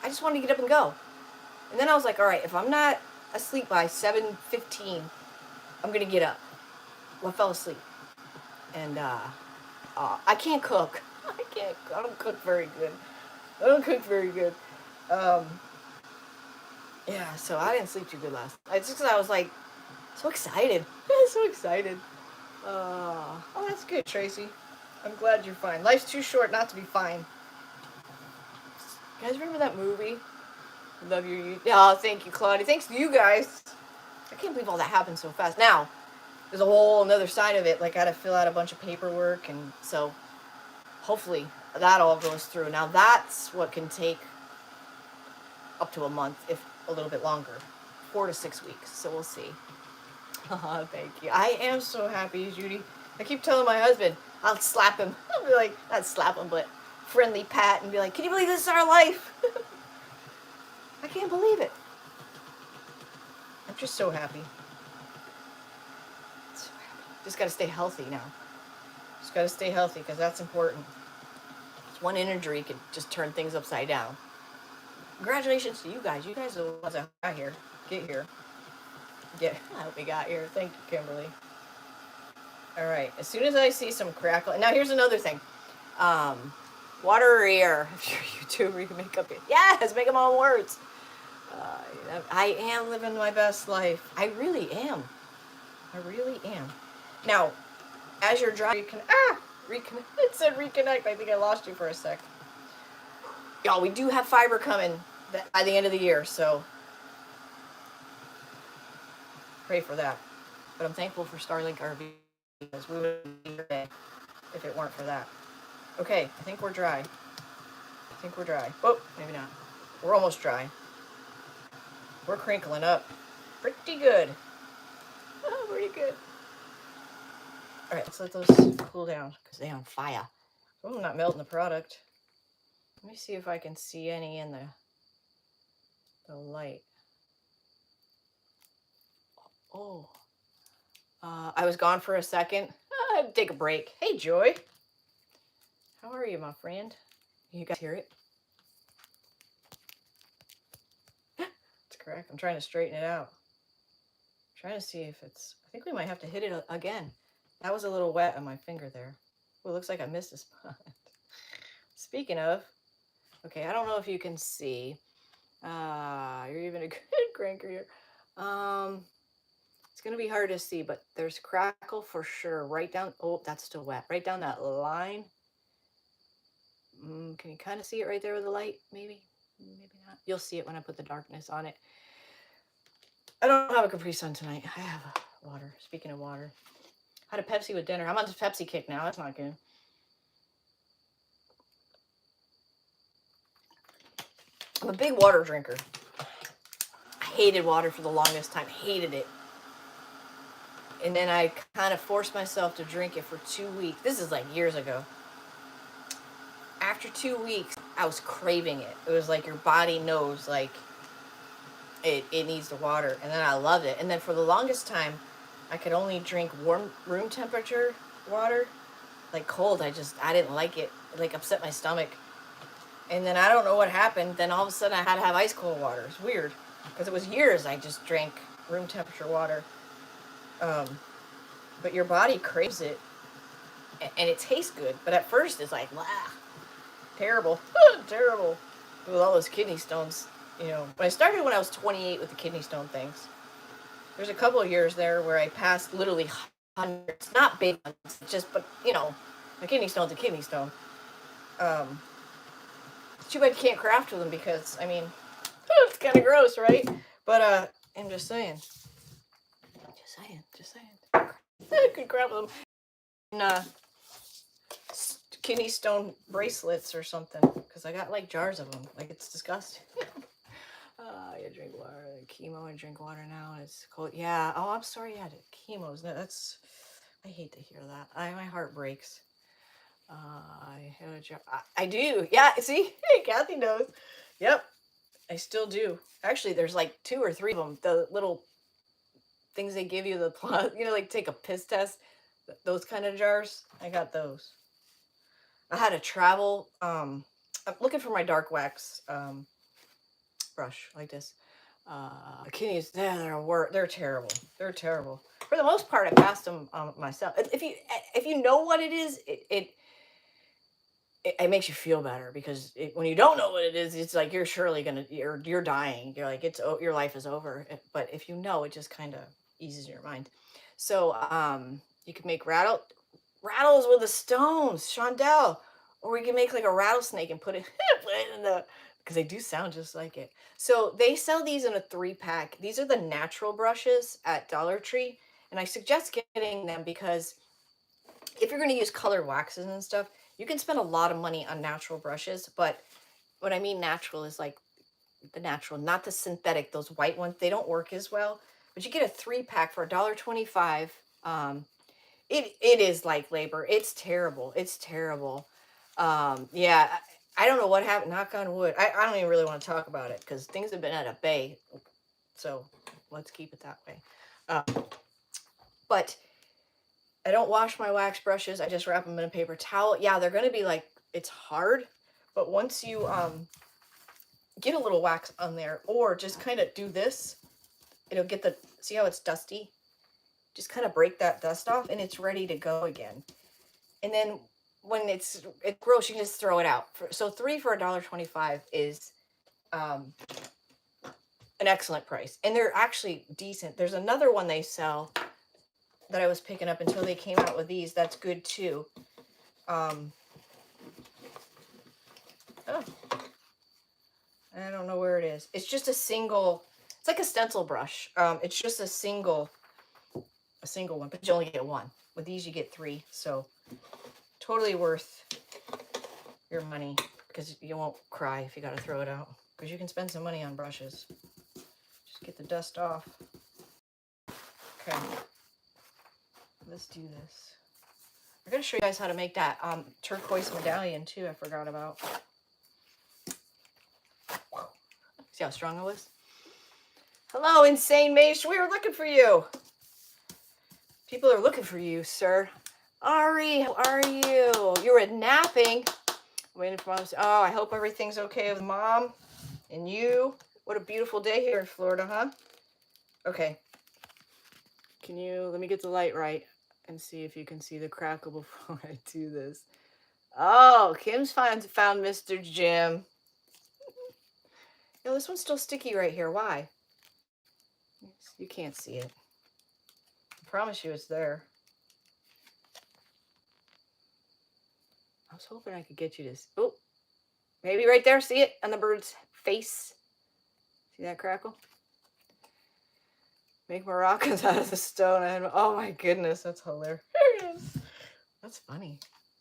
I just wanted to get up and go. And then I was like, all right, if I'm not asleep by 7:15, I'm going to get up. Well, I fell asleep. And I can't cook. I don't cook very good. I don't cook very good. Um, yeah, so I didn't sleep too good last night. It's just because I was like so excited. So excited. Oh, that's good, Tracy. I'm glad you're fine. Life's too short not to be fine. You guys remember that movie? Love your. Oh, thank you, Claudia. Thanks to you guys. I can't believe all that happened so fast. Now, there's a whole another side of it. Like, I got to fill out a bunch of paperwork, and so hopefully that all goes through. Now, that's what can take up to a month, if a little bit longer, 4 to 6 weeks. So we'll see. Oh, thank you. I am so happy, Judy. I keep telling my husband, I'll slap him. I'll be like, not slap him, but friendly pat and be like, can you believe this is our life? I can't believe it. I'm just so happy. So happy. Just got to stay healthy now. Just got to stay healthy because that's important. One injury could just turn things upside down. Congratulations to you guys. You guys are the ones that got here. Get here. I hope we got here. Thank you, Kimberly. All right. As soon as I see some crackle. Now, here's another thing. Water or air? I'm sure YouTuber can make up it. Yes, make them all words. I am living my best life. I really am. I really am. Now, as you're driving, reconnect. It said reconnect. I think I lost you for a sec. Y'all, we do have fiber coming by the end of the year, so pray for that. But I'm thankful for Starlink RV because we wouldn't be here if it weren't for that. Okay, I think we're dry. Oh, maybe not. We're almost dry. We're crinkling up pretty good. Oh, pretty good. All right, let's let those cool down because they're on fire. Oh, I'm not melting the product. Let me see if I can see any in the light. Oh, I was gone for a second. I had to take a break. Hey, Joy. How are you, my friend? You guys hear it? It's correct. I'm trying to straighten it out. I'm trying to see if it's... I think we might have to hit it again. That was a little wet on my finger there. Oh, it looks like I missed a spot. Speaking of... Okay, I don't know if you can see. You're even a good cranker here. It's going to be hard to see, but there's crackle for sure. Right down... Oh, that's still wet. Right down that line. Can you kind of see it right there with the light? Maybe not. You'll see it when I put the darkness on it. I don't have a Capri Sun tonight. I have water. Speaking of water, I had a Pepsi with dinner. I'm on the Pepsi kick now. That's not good. I'm a big water drinker. I hated water for the longest time. Hated it. And then I kind of forced myself to drink it for 2 weeks. This is like years ago. After 2 weeks, I was craving it. It was like your body knows, like, it needs the water. And then I loved it. And then for the longest time, I could only drink warm room temperature water. Like cold, I didn't like it. It like upset my stomach. And then I don't know what happened. Then all of a sudden I had to have ice cold water. It's weird. Because it was years I just drank room temperature water. But your body craves it. And it tastes good. But at first it's like, wow. Terrible. Terrible. With all those kidney stones. You know, but I started when I was 28 with the kidney stone things. There's a couple of years there where I passed literally hundreds, not big ones, just, but, you know, a kidney stone's a kidney stone. It's too bad you can't craft with them because, I mean, it's kind of gross, right? But, I'm just saying. Just saying. I could craft with them. And, kidney stone bracelets or something because I got like jars of them. Like, it's disgusting. You drink water, chemo, and drink water now. It's cold. Yeah. Oh, I'm sorry. Yeah, chemo's. That's. I hate to hear that. My heart breaks. I do. Yeah. See, hey, Kathy knows. Yep. I still do. Actually, there's like 2 or 3 of them. The little things they give you, like take a piss test. Those kind of jars. I got those. I had to travel. I'm looking for my dark wax brush like this. Kidneys, they're terrible. They're terrible. For the most part, I passed them myself. If you know what it is, it makes you feel better because when you don't know what it is, it's like you're surely gonna you're dying. You're like your life is over. But if you know, it just kind of eases your mind. So you can make rattles with the stones, Shondell, or we can make like a rattlesnake and put it, put it in the because they do sound just like it. So they sell these in a 3-pack. These are the natural brushes at Dollar Tree, and I suggest getting them because if you're going to use colored waxes and stuff, you can spend a lot of money on natural brushes. But what I mean natural is like the natural, not the synthetic. Those white ones, they don't work as well. But you get a 3-pack for $1.25. It is like labor. It's terrible. It's terrible. Yeah, I don't know what happened. Knock on wood. I don't even really want to talk about it because things have been at a bay. So let's keep it that way. But I don't wash my wax brushes. I just wrap them in a paper towel. Yeah, they're going to be like, it's hard. But once you get a little wax on there, or just kind of do this, it'll get the, see how it's dusty? Just kind of break that dust off and it's ready to go again. And then when it's gross, you can just throw it out. So 3 for $1.25 is an excellent price. And they're actually decent. There's another one they sell that I was picking up until they came out with these. That's good too. Oh, I don't know where it is. It's just a single, it's like a stencil brush. It's just a single one, but you only get one. With these, you get 3. So totally worth your money because you won't cry if you got to throw it out because you can spend some money on brushes. Just get the dust off. Okay. Let's do this. I'm going to show you guys how to make that turquoise medallion too. I forgot about. See how strong it was? Hello, Insane Mage. We were looking for you. People are looking for you, sir. Ari, how are you? You were napping. Waiting for mom. Oh, I hope everything's okay with mom and you. What a beautiful day here in Florida, huh? Okay. Can you, let me get the light right and see if you can see the crackle before I do this. Oh, Kim's found Mr. Jim. No, this one's still sticky right here. Why? You can't see it. I promise you it's there. I was hoping I could get you this. Oh, maybe right there. See it on the bird's face? See that crackle? Make maracas out of the stone. And oh my goodness, that's hilarious. That's funny.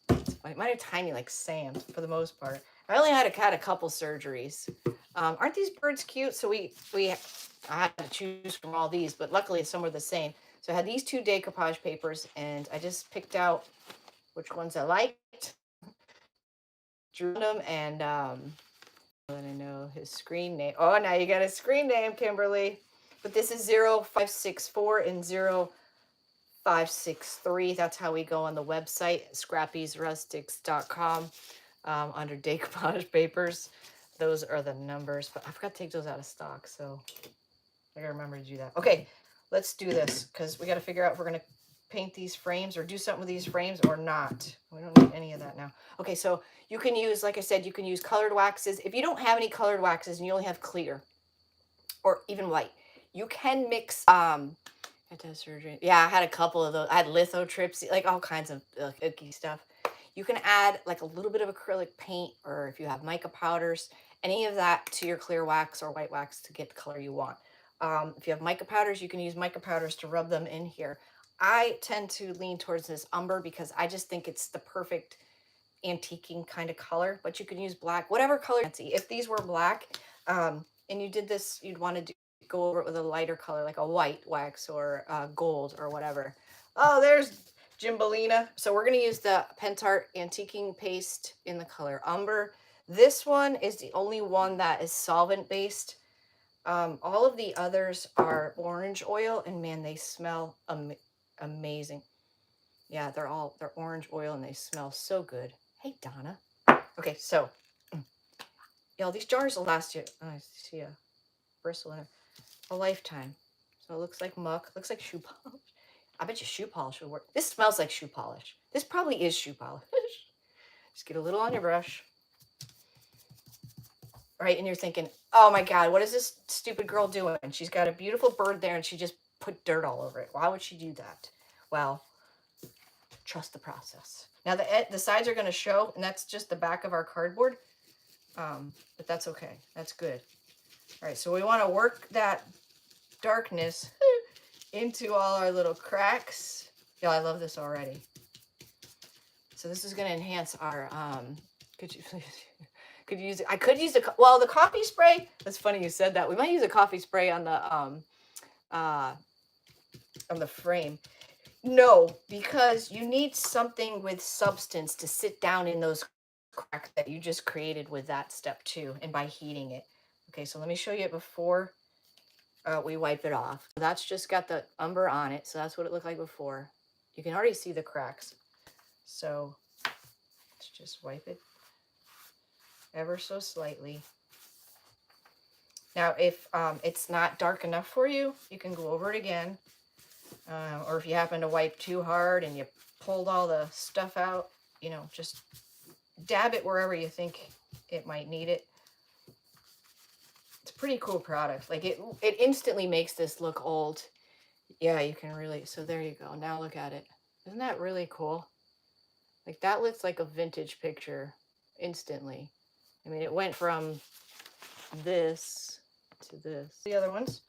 That's funny. Mine are tiny like sand for the most part. I only had a couple surgeries. Aren't these birds cute? So I had to choose from all these, but luckily some were the same. So I had these 2 decoupage papers, and I just picked out which ones I liked, drew them, and let I know his screen name. Oh, now you got a screen name, Kimberly. But this is 0564 and 0563. That's how we go on the website, scrappysrustics.com, under decoupage papers. Those are the numbers, but I forgot to take those out of stock, so I gotta remember to do that. Okay, let's do this because we got to figure out if we're gonna paint these frames or do something with these frames or not. We don't need any of that now. Okay, so you can use, like I said, you can use colored waxes. If you don't have any colored waxes and you only have clear or even white, you can mix. I had surgery. Yeah, I had a couple of those. I had lithotrips, like all kinds of icky stuff. You can add like a little bit of acrylic paint, or if you have mica powders, any of that to your clear wax or white wax to get the color you want. If you have mica powders, you can use mica powders to rub them in here. I tend to lean towards this umber because I just think it's the perfect antiquing kind of color, but you can use black, whatever color. If these were black and you did this, you'd want to go over it with a lighter color, like a white wax or gold or whatever. Oh, there's Gimbalina. So we're going to use the Pentart Antiquing Paste in the color Umber. This one is the only one that is solvent based. All of the others are orange oil, and man, they smell amazing. Yeah, they're orange oil and they smell so good. Hey, Donna. Okay, so, you know, these jars will last you, oh, I see a bristle in there, a lifetime. So it looks like muck, looks like shoe polish. I bet you shoe polish would work. This smells like shoe polish. This probably is shoe polish. Just get a little on your brush. Right, and you're thinking, oh my God, what is this stupid girl doing? She's got a beautiful bird there and she just put dirt all over it. Why would she do that? Well, trust the process. Now the sides are going to show, and that's just the back of our cardboard, but that's okay. That's good. All right, so we want to work that darkness into all our little cracks. Yeah, I love this already. So this is going to enhance our, could you please, could use it. I could use the, well, the coffee spray. That's funny you said that. We might use a coffee spray on the frame. No, because you need something with substance to sit down in those cracks that you just created with that step 2 and by heating it. Okay, so let me show you it before we wipe it off. That's just got the umber on it, so that's what it looked like before. You can already see the cracks. So let's just wipe it ever so slightly. Now, if it's not dark enough for you, you can go over it again. Or if you happen to wipe too hard and you pulled all the stuff out, you know, just dab it wherever you think it might need it. It's a pretty cool product. Like it instantly makes this look old. Yeah, you can really, so there you go. Now look at it. Isn't that really cool? Like that looks like a vintage picture instantly. I mean, it went from this to this. The other ones.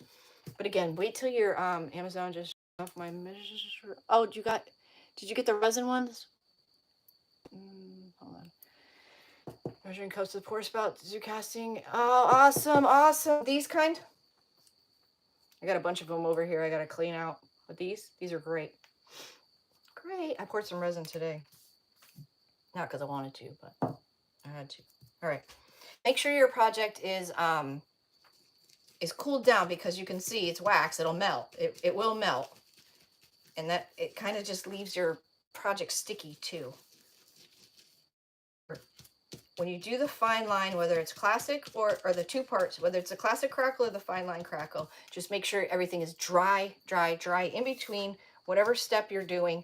But again, wait till your Amazon just off my measure. Oh, did you get the resin ones? Hold on. Measuring cups with pour spout, zoo casting. Oh, awesome, awesome. These kind. I got a bunch of them over here I got to clean out. But these are great. Great. I poured some resin today. Not because I wanted to, but I had to. All right. Make sure your project is cooled down, because you can see it's wax. It'll melt. It will melt. And that it kind of just leaves your project sticky too. When you do the fine line, whether it's classic or the 2 parts, whether it's a classic crackle or the fine line crackle, just make sure everything is dry, dry, dry in between whatever step you're doing.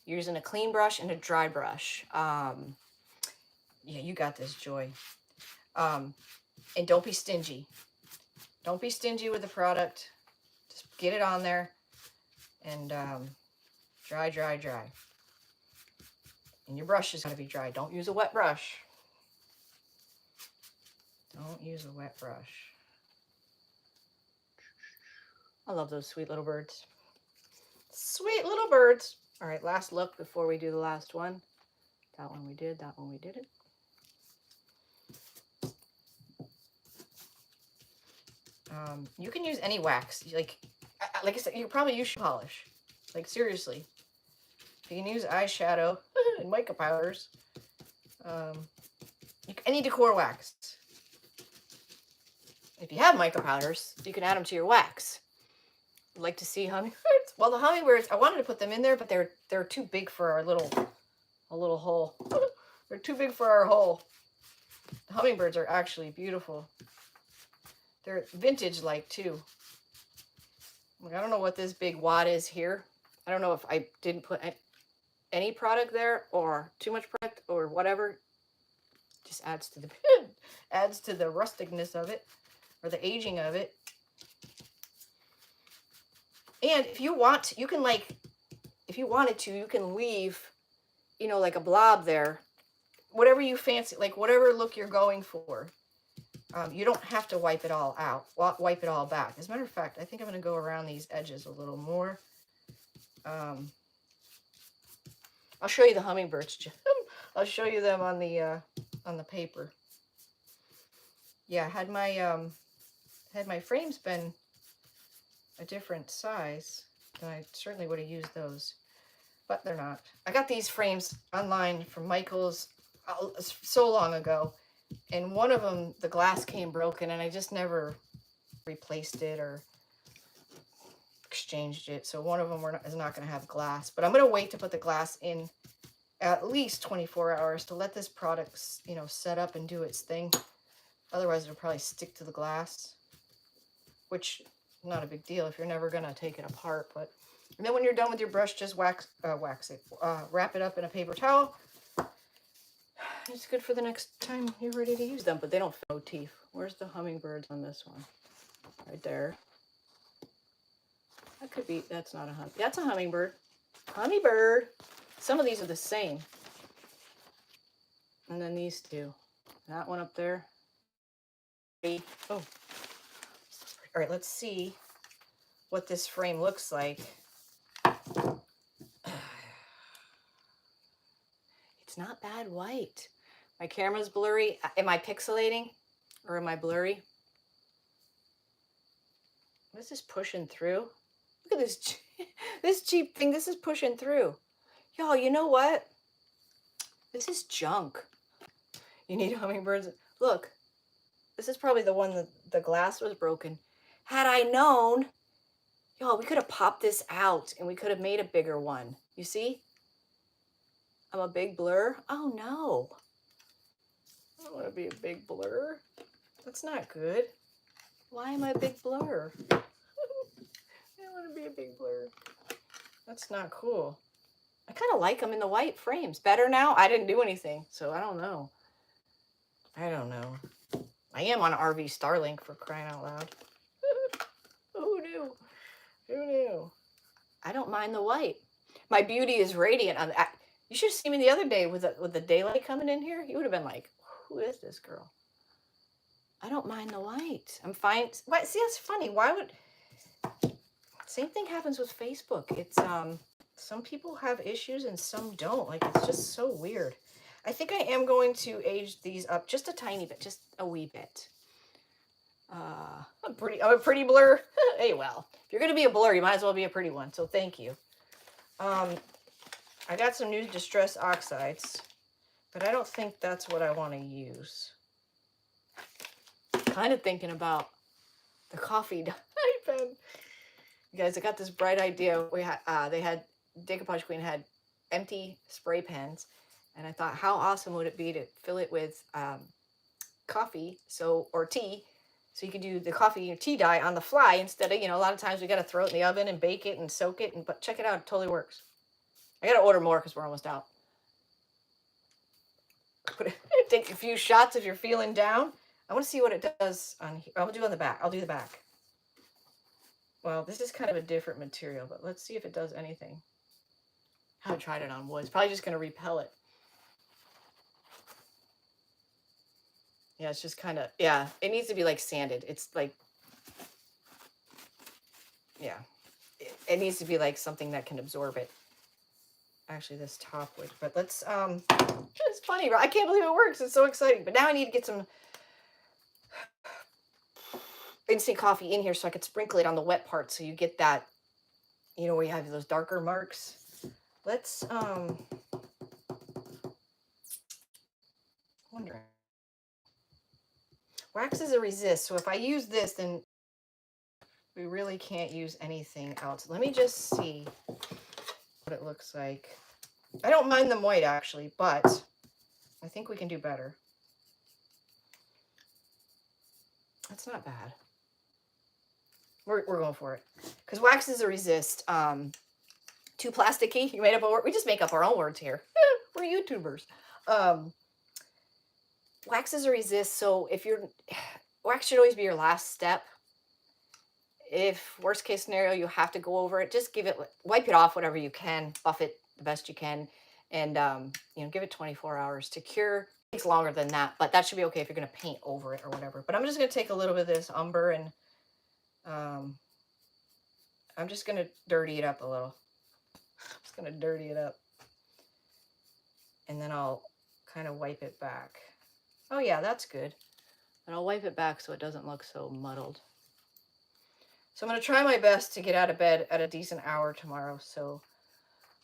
You're using a clean brush and a dry brush. Yeah, you got this, Joy. And don't be stingy. Don't be stingy with the product. Just get it on there and dry, dry, dry. And your brush is going to be dry. Don't use a wet brush. Don't use a wet brush. I love those sweet little birds. Sweet little birds. All right, last look before we do the last one. That one we did, that one we didn't. You can use any wax. Like I said, you can probably use shoe polish. Like seriously. You can use eyeshadow and mica powders. Any decor wax. If you have mica powders, you can add them to your wax. I'd like to see hummingbirds. Well, the hummingbirds, I wanted to put them in there, but they're too big for our little hole. They're too big for our hole. The hummingbirds are actually beautiful. They're vintage-like too. Like, I don't know what this big wad is here. I don't know if I didn't put any product there or too much product or whatever. Just adds to the rusticness of it, or the aging of it. And if you want, you can if you wanted to, you can leave, like a blob there, whatever you fancy, like whatever look you're going for. You don't have to wipe it all out, wipe it all back. As a matter of fact, I think I'm going to go around these edges a little more. I'll show you the hummingbirds. I'll show you them on the paper. Yeah, had my frames been a different size, then I certainly would have used those, but they're not. I got these frames online from Michael's so long ago, and one of them, the glass came broken, and I just never replaced it or exchanged it. So one of them is not going to have glass, but I'm going to wait to put the glass in at least 24 hours to let this product, set up and do its thing. Otherwise, it'll probably stick to the glass, which is not a big deal if you're never going to take it apart. And then when you're done with your brush, just wax it. Wrap it up in a paper towel It's good for the next time you're ready to use them, but they don't fit motif. Where's the hummingbirds on this one? Right there. That could be, that's not a that's a hummingbird. Hummingbird. Some of these are the same. And then these two. That one up there. Oh. All right, let's see what this frame looks like. It's not bad white. My camera's blurry. Am I pixelating or am I blurry? What is this pushing through? Look at this, this cheap thing. This is pushing through. Y'all, you know what? This is junk. You need hummingbirds. Look, this is probably the one that the glass was broken. Had I known, y'all, we could have popped this out and we could have made a bigger one. You see? I'm a big blur. Oh no. I don't want to be a big blur. That's not good. Why am I a big blur? I don't want to be a big blur. That's not cool. I kind of like them in the white frames. Better now? I didn't do anything, so I don't know. I don't know. I am on RV Starlink, for crying out loud. Who knew? Who knew? I don't mind the white. My beauty is radiant. You should have seen me the other day with the daylight coming in here. You would have been like, who is this girl? I don't mind the white. I'm fine. What? See, that's funny. Why would... Same thing happens with Facebook. It's, some people have issues and some don't. Like, it's just so weird. I think I am going to age these up just a tiny bit, just a wee bit. I'm a pretty blur. Hey, well, if you're going to be a blur, you might as well be a pretty one. So thank you. I got some new Distress Oxides, but I don't think that's what I want to use. Kind of thinking about the coffee dye pen. You guys, I got this bright idea. We had, Decoupage Queen had empty spray pens, and I thought, how awesome would it be to fill it with coffee, or tea, so you could do the coffee or tea dye on the fly instead of, a lot of times we got to throw it in the oven and bake it and soak it. But check it out, it totally works. I got to order more because we're almost out. Take a few shots if you're feeling down. I want to see what it does on here. I'll do on the back. I'll do the back. Well, this is kind of a different material, but let's see if it does anything. I haven't tried it on wood. It's probably just going to repel it. Yeah, it's just kind of, yeah, it needs to be like sanded. It's like, yeah, it needs to be like something that can absorb it. Actually, this top would, but let's, it's funny, right? I can't believe it works. It's so exciting. But now I need to get some instant coffee in here so I could sprinkle it on the wet part so you get that, where you have those darker marks. Let's, wondering. Wax is a resist, so if I use this, then we really can't use anything else. Let me just see what it looks like. I don't mind them white, actually, but I think we can do better. That's not bad. We're going for it. Because wax is a resist. Too plasticky. You made up a word. We just make up our own words here. We're YouTubers. Wax is a resist, so if wax should always be your last step. If worst case scenario, you have to go over it, just wipe it off whatever you can, buff it the best you can, and give it 24 hours to cure. It takes longer than that, but that should be okay if you're going to paint over it or whatever. But I'm just going to take a little bit of this umber and I'm just going to dirty it up a little. Just going to dirty it up. And then I'll kind of wipe it back. Oh yeah, that's good. And I'll wipe it back so it doesn't look so muddled. So I'm going to try my best to get out of bed at a decent hour tomorrow. So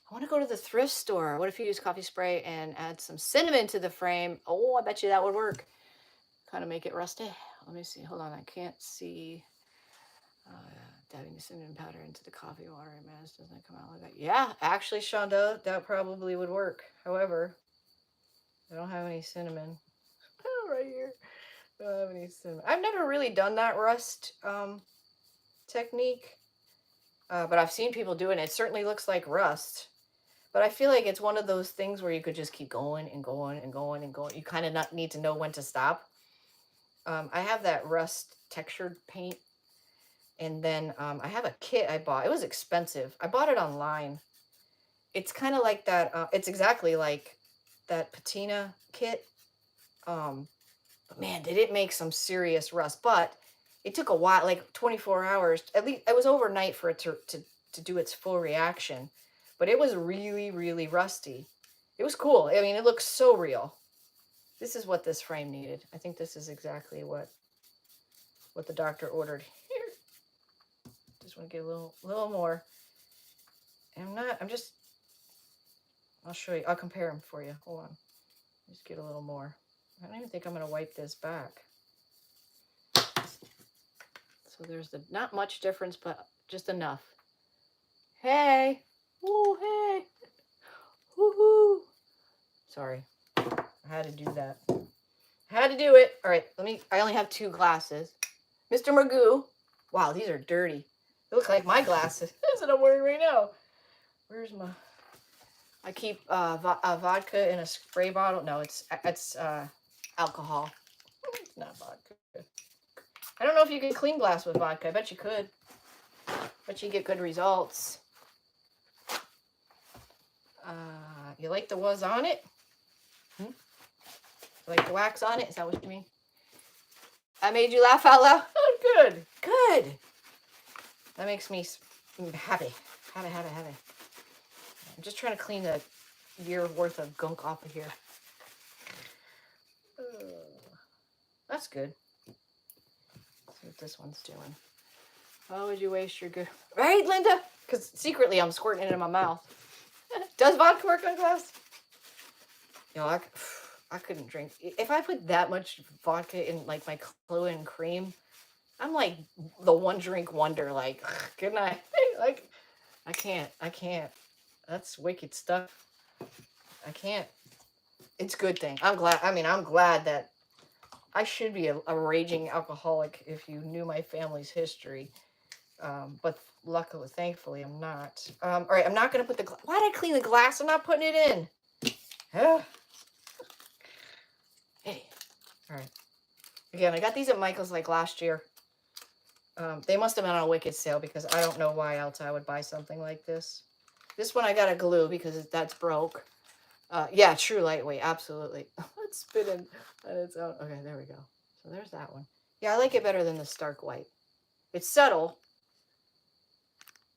I want to go to the thrift store. What if you use coffee spray and add some cinnamon to the frame? Oh, I bet you that would work. Kind of make it rusty. Let me see. Hold on. I can't see. Dabbing the cinnamon powder into the coffee water and mass doesn't come out like that. Yeah, actually, Shonda, that probably would work. However, I don't have any cinnamon. Oh, right here. I don't have any cinnamon. I've never really done that rust technique, but I've seen people doing it. It certainly looks like rust. But I feel like it's one of those things where you could just keep going and going and going and going. You kind of not need to know when to stop. I have that rust textured paint. And then I have a kit I bought. It was expensive. I bought it online. It's kind of like that. It's exactly like that patina kit. But man, did it make some serious rust. But it took a while, like 24 hours. At least it was overnight for it to do its full reaction. But it was really, really rusty. It was cool. I mean, it looks so real. This is what this frame needed. I think this is exactly what the doctor ordered. Here. Just want to get a little more. And I'll show you. I'll compare them for you. Hold on. Just get a little more. I don't even think I'm going to wipe this back. So there's not much difference, but just enough. Hey. Ooh, hey. Woohoo. Sorry. I had to do that. I had to do it. All right. I only have 2 glasses. Mr. Magoo. Wow, these are dirty. They look like my glasses. That's what I'm wearing right now. Where's my... I keep vodka in a spray bottle. No, it's alcohol. It's not vodka. I don't know if you can clean glass with vodka. I bet you could. But you get good results. You like the was on it? You like the wax on it? Is that what you mean? I made you laugh out loud? Oh, good. Good. That makes me happy. Happy. I'm just trying to clean the year worth of gunk off of here. That's good. Let's see what this one's doing. Why would you waste your good... Right, Linda? Because secretly I'm squirting it in my mouth. Does vodka work on glass? You know, I couldn't drink. If I put that much vodka in, like, my Kahlua and cream, I'm like the one drink wonder. Like, good night. Like, I can't. That's wicked stuff. I can't. It's a good thing. I'm glad that I should be a raging alcoholic if you knew my family's history. But luckily, thankfully, I'm not. All right, I'm not going to put the... Why did I clean the glass? I'm not putting it in. Hey. All right. Again, I got these at Michael's like last year. They must have been on a wicked sale because I don't know why else I would buy something like this. This one I got a glue because that's broke. Yeah, true lightweight. Absolutely. It's spinning on its own. Okay, there we go. So there's that one. Yeah, I like it better than the stark white. It's subtle.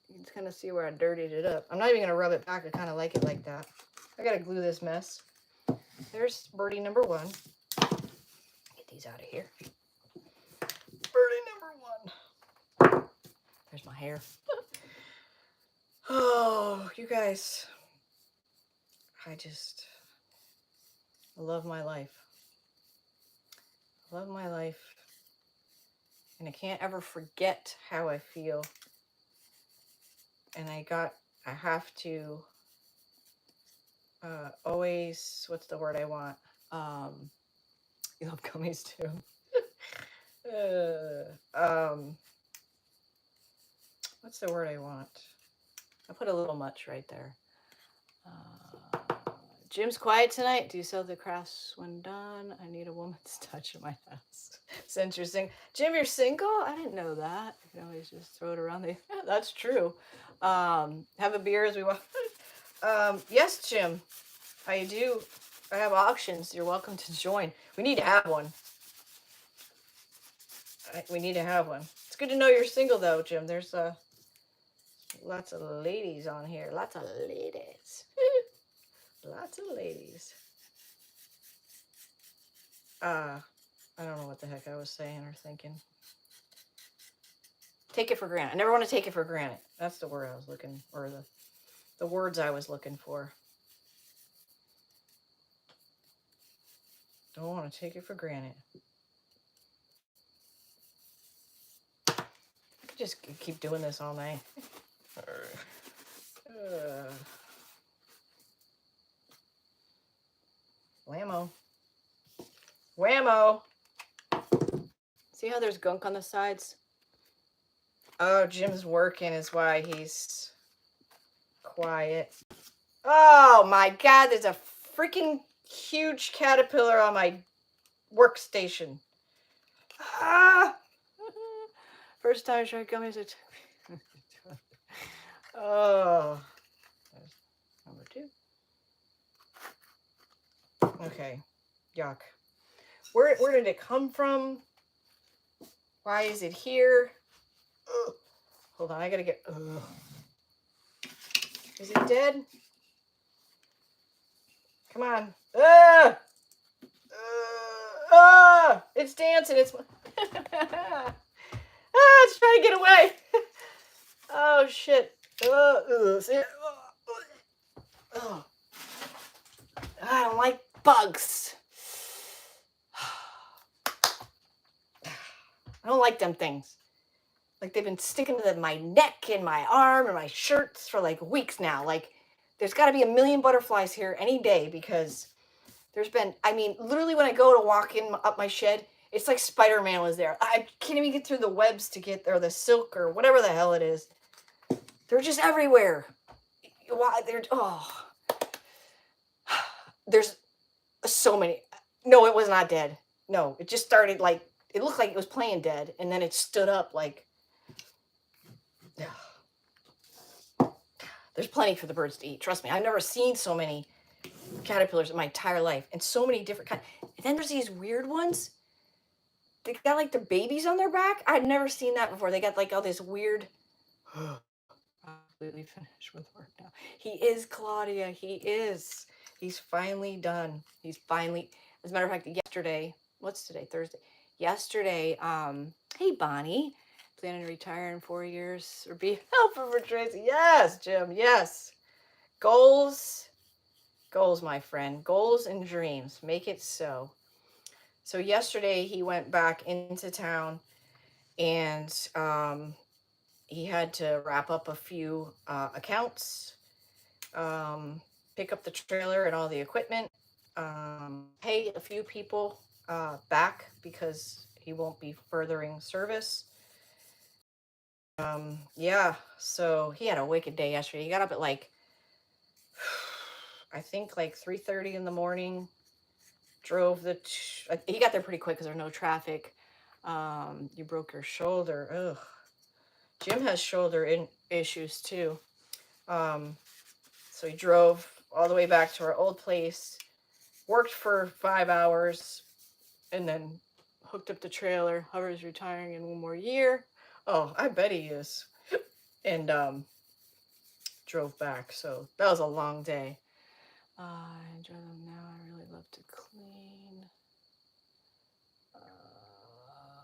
You can kind of see where I dirtied it up. I'm not even going to rub it back. I kind of like it like that. I got to glue this mess. There's birdie number 1. Get these out of here. Birdie number 1. There's my hair. Oh, you guys. I love my life. I love my life. And I can't ever forget how I feel. And I have to always, what's the word I want? You love gummies too. What's the word I want? I put a little much right there. Jim's quiet tonight. Do you sell the crafts when done? I need a woman's touch in my house. Since you're single. Jim, you're single? I didn't know that. You can always just throw it around the... Yeah, that's true. Have a beer as we walk. Yes, Jim. I do. I have auctions. You're welcome to join. We need to have one. We need to have one. It's good to know you're single, though, Jim. There's lots of ladies on here. Lots of ladies. Lots of ladies. I don't know what the heck I was saying or thinking. Take it for granted. I never want to take it for granted. That's the word I was looking, or the words I was looking for. Don't want to take it for granted. I could just keep doing this all night. Whammo. Whammo. See how there's gunk on the sides? Oh, Jim's working is why he's quiet. Oh my God, there's a freaking huge caterpillar on my workstation. Ah! First time I tried gummies, it took me. Oh. There's number 2. Okay. Yuck. Where did it come from? Why is it here? Ugh. Hold on, I gotta get. Ugh. Is it dead? Come on. Ah! It's dancing. It's. It's trying to get away. Oh shit. Oh. I don't like bugs. I don't like them things. Like they've been sticking to my neck and my arm and my shirts for like weeks now. Like there's got to be a million butterflies here any day because there's been, I mean, literally when I go to walk in up my shed, it's like Spider-Man was there. I can't even get through the webs to get, or the silk or whatever the hell it is. They're just everywhere. Why? There's so many. No, it was not dead. No, it just started like, it looked like it was playing dead. And then it stood up like, there's plenty for the birds to eat. Trust me. I've never seen so many caterpillars in my entire life, and so many different kinds. And then there's these weird ones. They got like the babies on their back. I've never seen that before. They got like all this weird. Completely finished with work now. He is, Claudia. He is. He's finally done. He's finally. As a matter of fact, yesterday. What's today? Thursday. Yesterday. Hey Bonnie. Planning to retire in 4 years or be helper for Tracy. Yes, Jim. Yes. Goals. Goals, my friend. Goals and dreams. Make it so. So yesterday he went back into town and he had to wrap up a few accounts, pick up the trailer and all the equipment, pay a few people back because he won't be furthering service. Yeah, so he had a wicked day yesterday. He got up at like, I think like 3:30 in the morning. Drove he got there pretty quick because there's no traffic. You broke your shoulder. Ugh. Jim has shoulder issues too. So he drove all the way back to our old place, worked for 5 hours, and then hooked up the trailer. Hover's retiring in 1 more year. Oh, I bet he is. And drove back. So that was a long day. I enjoy them now. I really love to clean.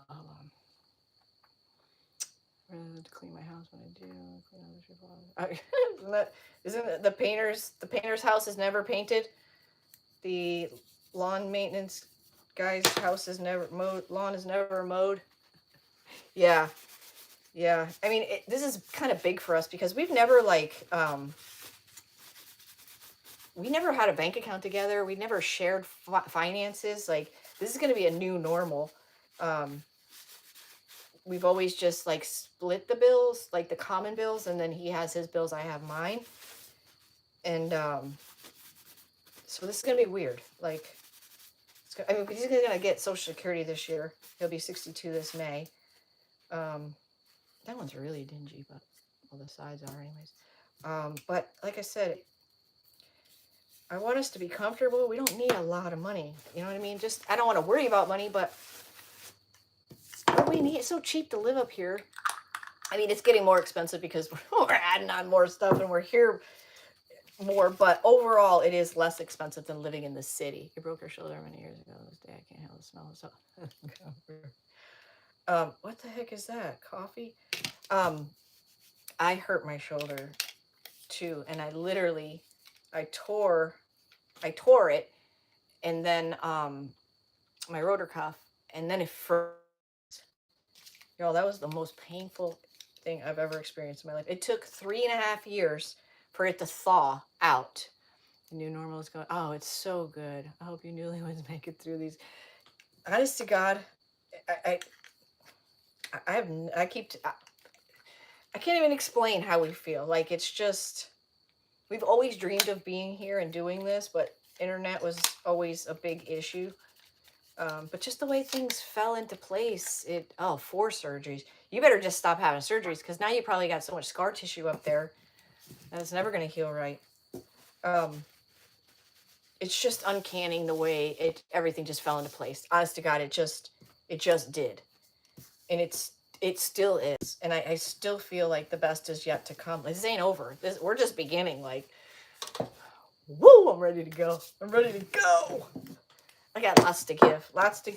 Hold on. I really love to clean my house when I do. Clean other people. Isn't it the painter's house is never painted? The lawn maintenance guy's house is never mowed. Lawn is never mowed. Yeah. Yeah. I mean, this is kind of big for us because we've never like, we never had a bank account together. We never shared finances. Like this is going to be a new normal. We've always just like split the bills, like the common bills, and then he has his bills, I have mine. And so this is gonna be weird. Like, I mean, he's gonna get Social Security this year. He'll be 62 this May. That one's really dingy, but well, the sides are anyways. But like I said, I want us to be comfortable. We don't need a lot of money. You know what I mean? Just I don't want to worry about money, but what we need. It's so cheap to live up here. I mean, it's getting more expensive because we're adding on more stuff and we're here more, but overall it is less expensive than living in the city. You broke your shoulder many years ago. This day I can't handle the smell of so. What the heck is that? Coffee? I hurt my shoulder too, and I tore it, and then my rotor cuff, and then it froze. Y'all, that was the most painful thing I've ever experienced in my life. It took 3.5 years for it to thaw out. The new normal is going. Oh, it's so good. I hope you newlyweds make it through these. Honest to God, I can't even explain how we feel. Like it's just, We've always dreamed of being here and doing this, but internet was always a big issue. But just the way things fell into place, oh, 4 surgeries. You better just stop having surgeries because now you probably got so much scar tissue up there that it's never going to heal right. It's just uncanny the way everything just fell into place. Honest to God, it just did. And it still is. And I still feel like the best is yet to come. This ain't over. We're just beginning. Like, woo, I'm ready to go. I'm ready to go. I got lots to give, lots to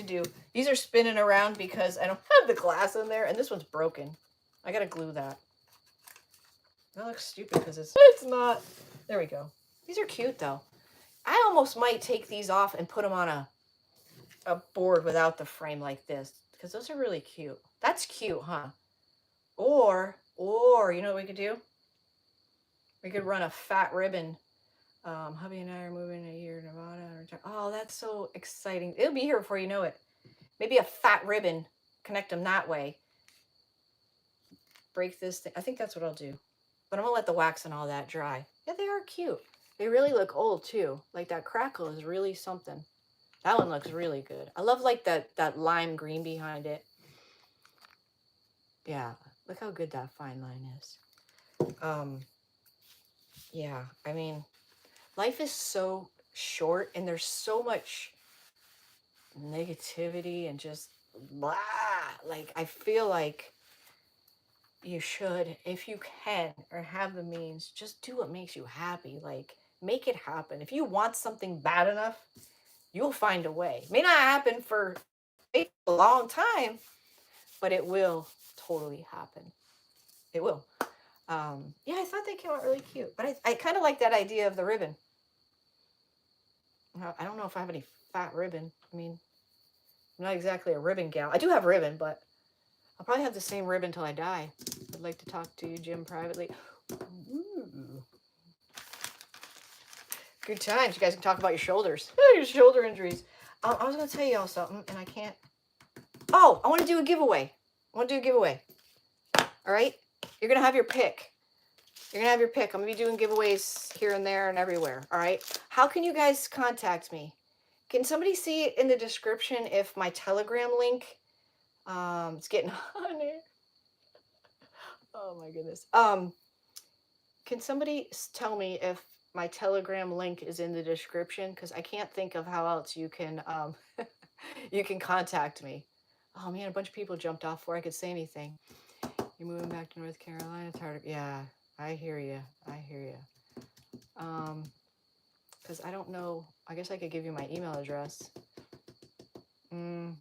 do. These are spinning around because I don't have the glass in there, and this one's broken. I gotta glue that. That looks stupid because it's not. There we go. These are cute though. I almost might take these off and put them on a board without the frame like this because those are really cute. That's cute, huh? Or you know what we could do? We could run a fat ribbon. Hubby and I are moving a year to Nevada. Oh, that's so exciting. It'll be here before you know it. Maybe a fat ribbon. Connect them that way. Break this thing. I think that's what I'll do. But I'm going to let the wax and all that dry. Yeah, they are cute. They really look old, too. Like, that crackle is really something. That one looks really good. I love, like, that lime green behind it. Yeah. Look how good that fine line is. Yeah. I mean, life is so short, and there's so much negativity and just blah. Like, I feel like you should, if you can or have the means, just do what makes you happy. Like, make it happen. If you want something bad enough, you'll find a way. It may not happen for a long time, but it will totally happen. It will. Yeah, I thought they came out really cute, but I kind of like that idea of the ribbon. I don't know if I have any fat ribbon. I mean, I'm not exactly a ribbon gal. I do have ribbon, but I'll probably have the same ribbon till I die. I'd like to talk to you, Jim, privately. Ooh. Good times. You guys can talk about your shoulders. Your shoulder injuries. I was going to tell you all something, and I can't. Oh, I want to do a giveaway. All right? You're going to have your pick. I'm going to be doing giveaways here and there and everywhere. All right? How can you guys contact me? Can somebody see it in the description if my Telegram link... it's getting hot in here. Oh my goodness. Can somebody tell me if my Telegram link is in the description? Because I can't think of how else you can you can contact me. Oh man, a bunch of people jumped off before I could say anything. You're moving back to North Carolina. It's hard. Yeah, I hear you. Because I don't know. I guess I could give you my email address. Let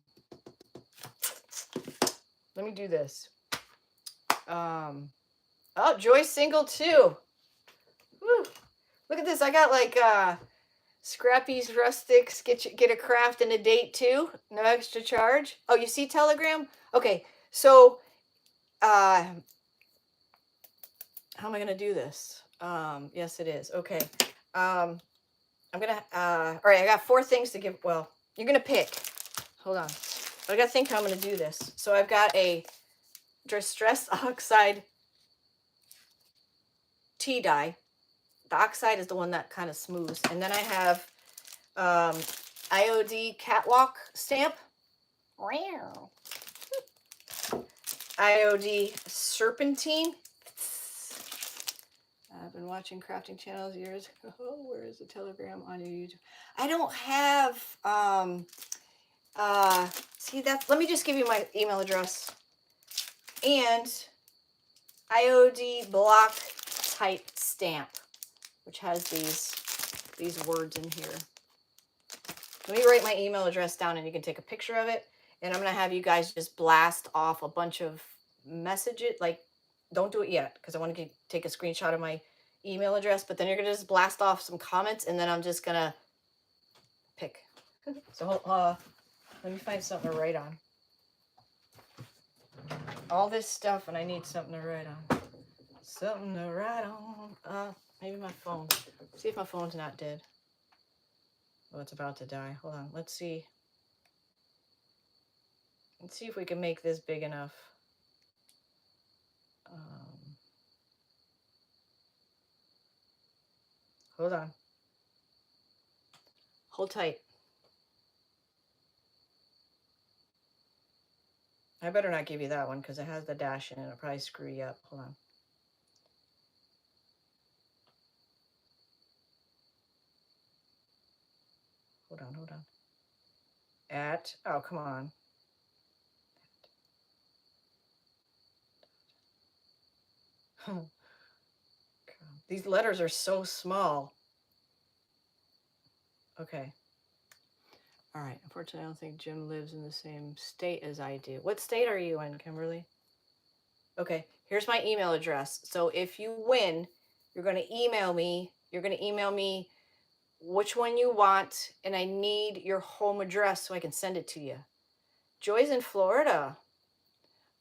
me do this. Oh, Joy's single too. Woo. Look at this. I got like Scrappy's Rustics. Get a craft and a date too. No extra charge. Oh, you see Telegram? Okay, so how am I gonna do this? Yes, it is. Okay. I'm gonna all right, I got 4 things to give. Well, you're gonna pick. Hold on. I gotta think how I'm gonna do this. So I've got a distress oxide tea dye. The oxide is the one that kind of smooths. And then I have IOD catwalk stamp. IOD serpentine. I've been watching crafting channels years ago. Where is the Telegram on your YouTube? I don't have see that. Let me just give you my email address. And IOD block type stamp, which has these words in here. Let me write my email address down and you can take a picture of it. And I'm going to have you guys just blast off a bunch of messages. Like, don't do it yet because I want to take a screenshot of my email address. But then you're going to just blast off some comments and then I'm just going to pick. So let me find something to write on. All this stuff and I need something to write on. Something to write on. Maybe my phone. See if my phone's not dead. Oh, it's about to die. Hold on. Let's see. Let's see if we can make this big enough. Hold on. Hold tight. I better not give you that one because it has the dash in it. It'll probably screw you up. Hold on. Hold on. At, oh, come on. These letters are so small. Okay. All right. Unfortunately, I don't think Jim lives in the same state as I do. What state are you in, Kimberly? Okay. Here's my email address. So if you win, you're going to email me. You're going to email me which one you want, and I need your home address so I can send it to you. Joy's in Florida.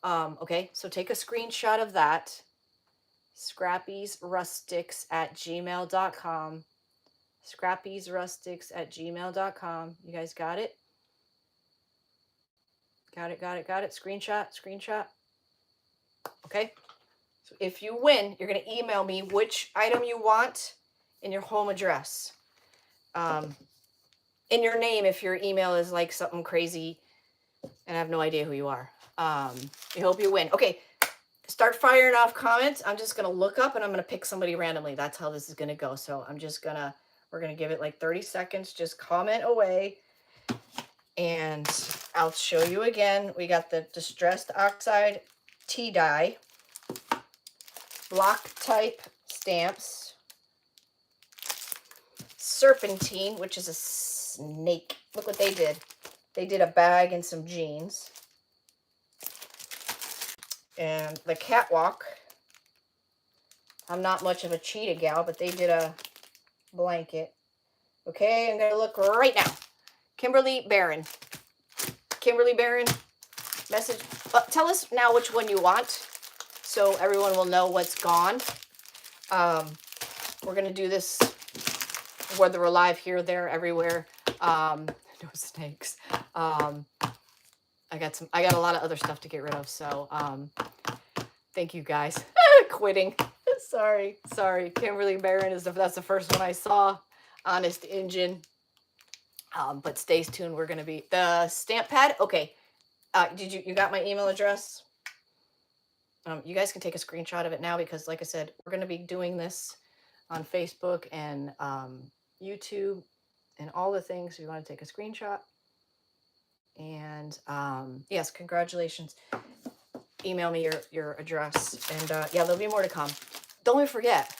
Okay, so take a screenshot of that. Scrappysrustics@gmail.com. Scrappysrustics@gmail.com. You guys got it? Got it. Screenshot. Okay. So if you win, you're going to email me which item you want and your home address. In your name, if your email is like something crazy and I have no idea who you are. I hope you win. Okay. Start firing off comments. I'm just going to look up and I'm going to pick somebody randomly. That's how this is going to go. So I'm just going to, we're going to give it like 30 seconds. Just comment away. And I'll show you again. We got the Distressed Oxide tea dye, block type stamps, Serpentine, which is a snake. Look what they did. They did a bag and some jeans. And the Catwalk. I'm not much of a cheetah gal, but they did a blanket. Okay, I'm going to look right now. Kimberly Barron. Kimberly Barron, message. Tell us now which one you want so everyone will know what's gone. We're going to do this whether we're live here, there, everywhere. No snakes. I got a lot of other stuff to get rid of, so thank you guys. Quitting. Sorry. Kimberly Barron that's the first one I saw. Honest Engine. But stay tuned. We're gonna be the stamp pad. Okay. Did you got my email address? You guys can take a screenshot of it now because, like I said, we're gonna be doing this on Facebook and YouTube and all the things. So you want to take a screenshot. And yes, congratulations. Email me your address, and yeah, there'll be more to come. Don't forget.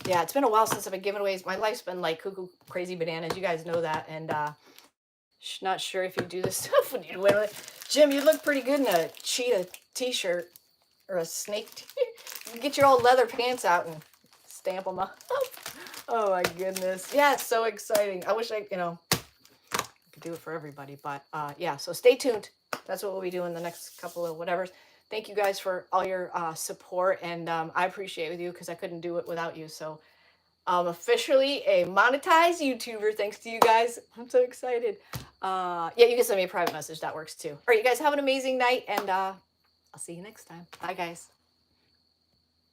Yeah, it's been a while since I've been giving away. My life's been like cuckoo crazy bananas. You guys know that, and not sure if you do this stuff when you win it. Jim, you look pretty good in a cheetah t-shirt or a snake. You get your old leather pants out and stamp them up. Oh my goodness. Yeah, it's so exciting. I wish I could do it for everybody, but yeah, so stay tuned. That's what we'll be doing the next couple of whatevers. Thank you guys for all your support, and I appreciate with you because I couldn't do it without you. So I'm officially a monetized YouTuber thanks to you guys. I'm so excited. Yeah, you can send me a private message. That works too. All right, you guys have an amazing night, and I'll see you next time. Bye, guys.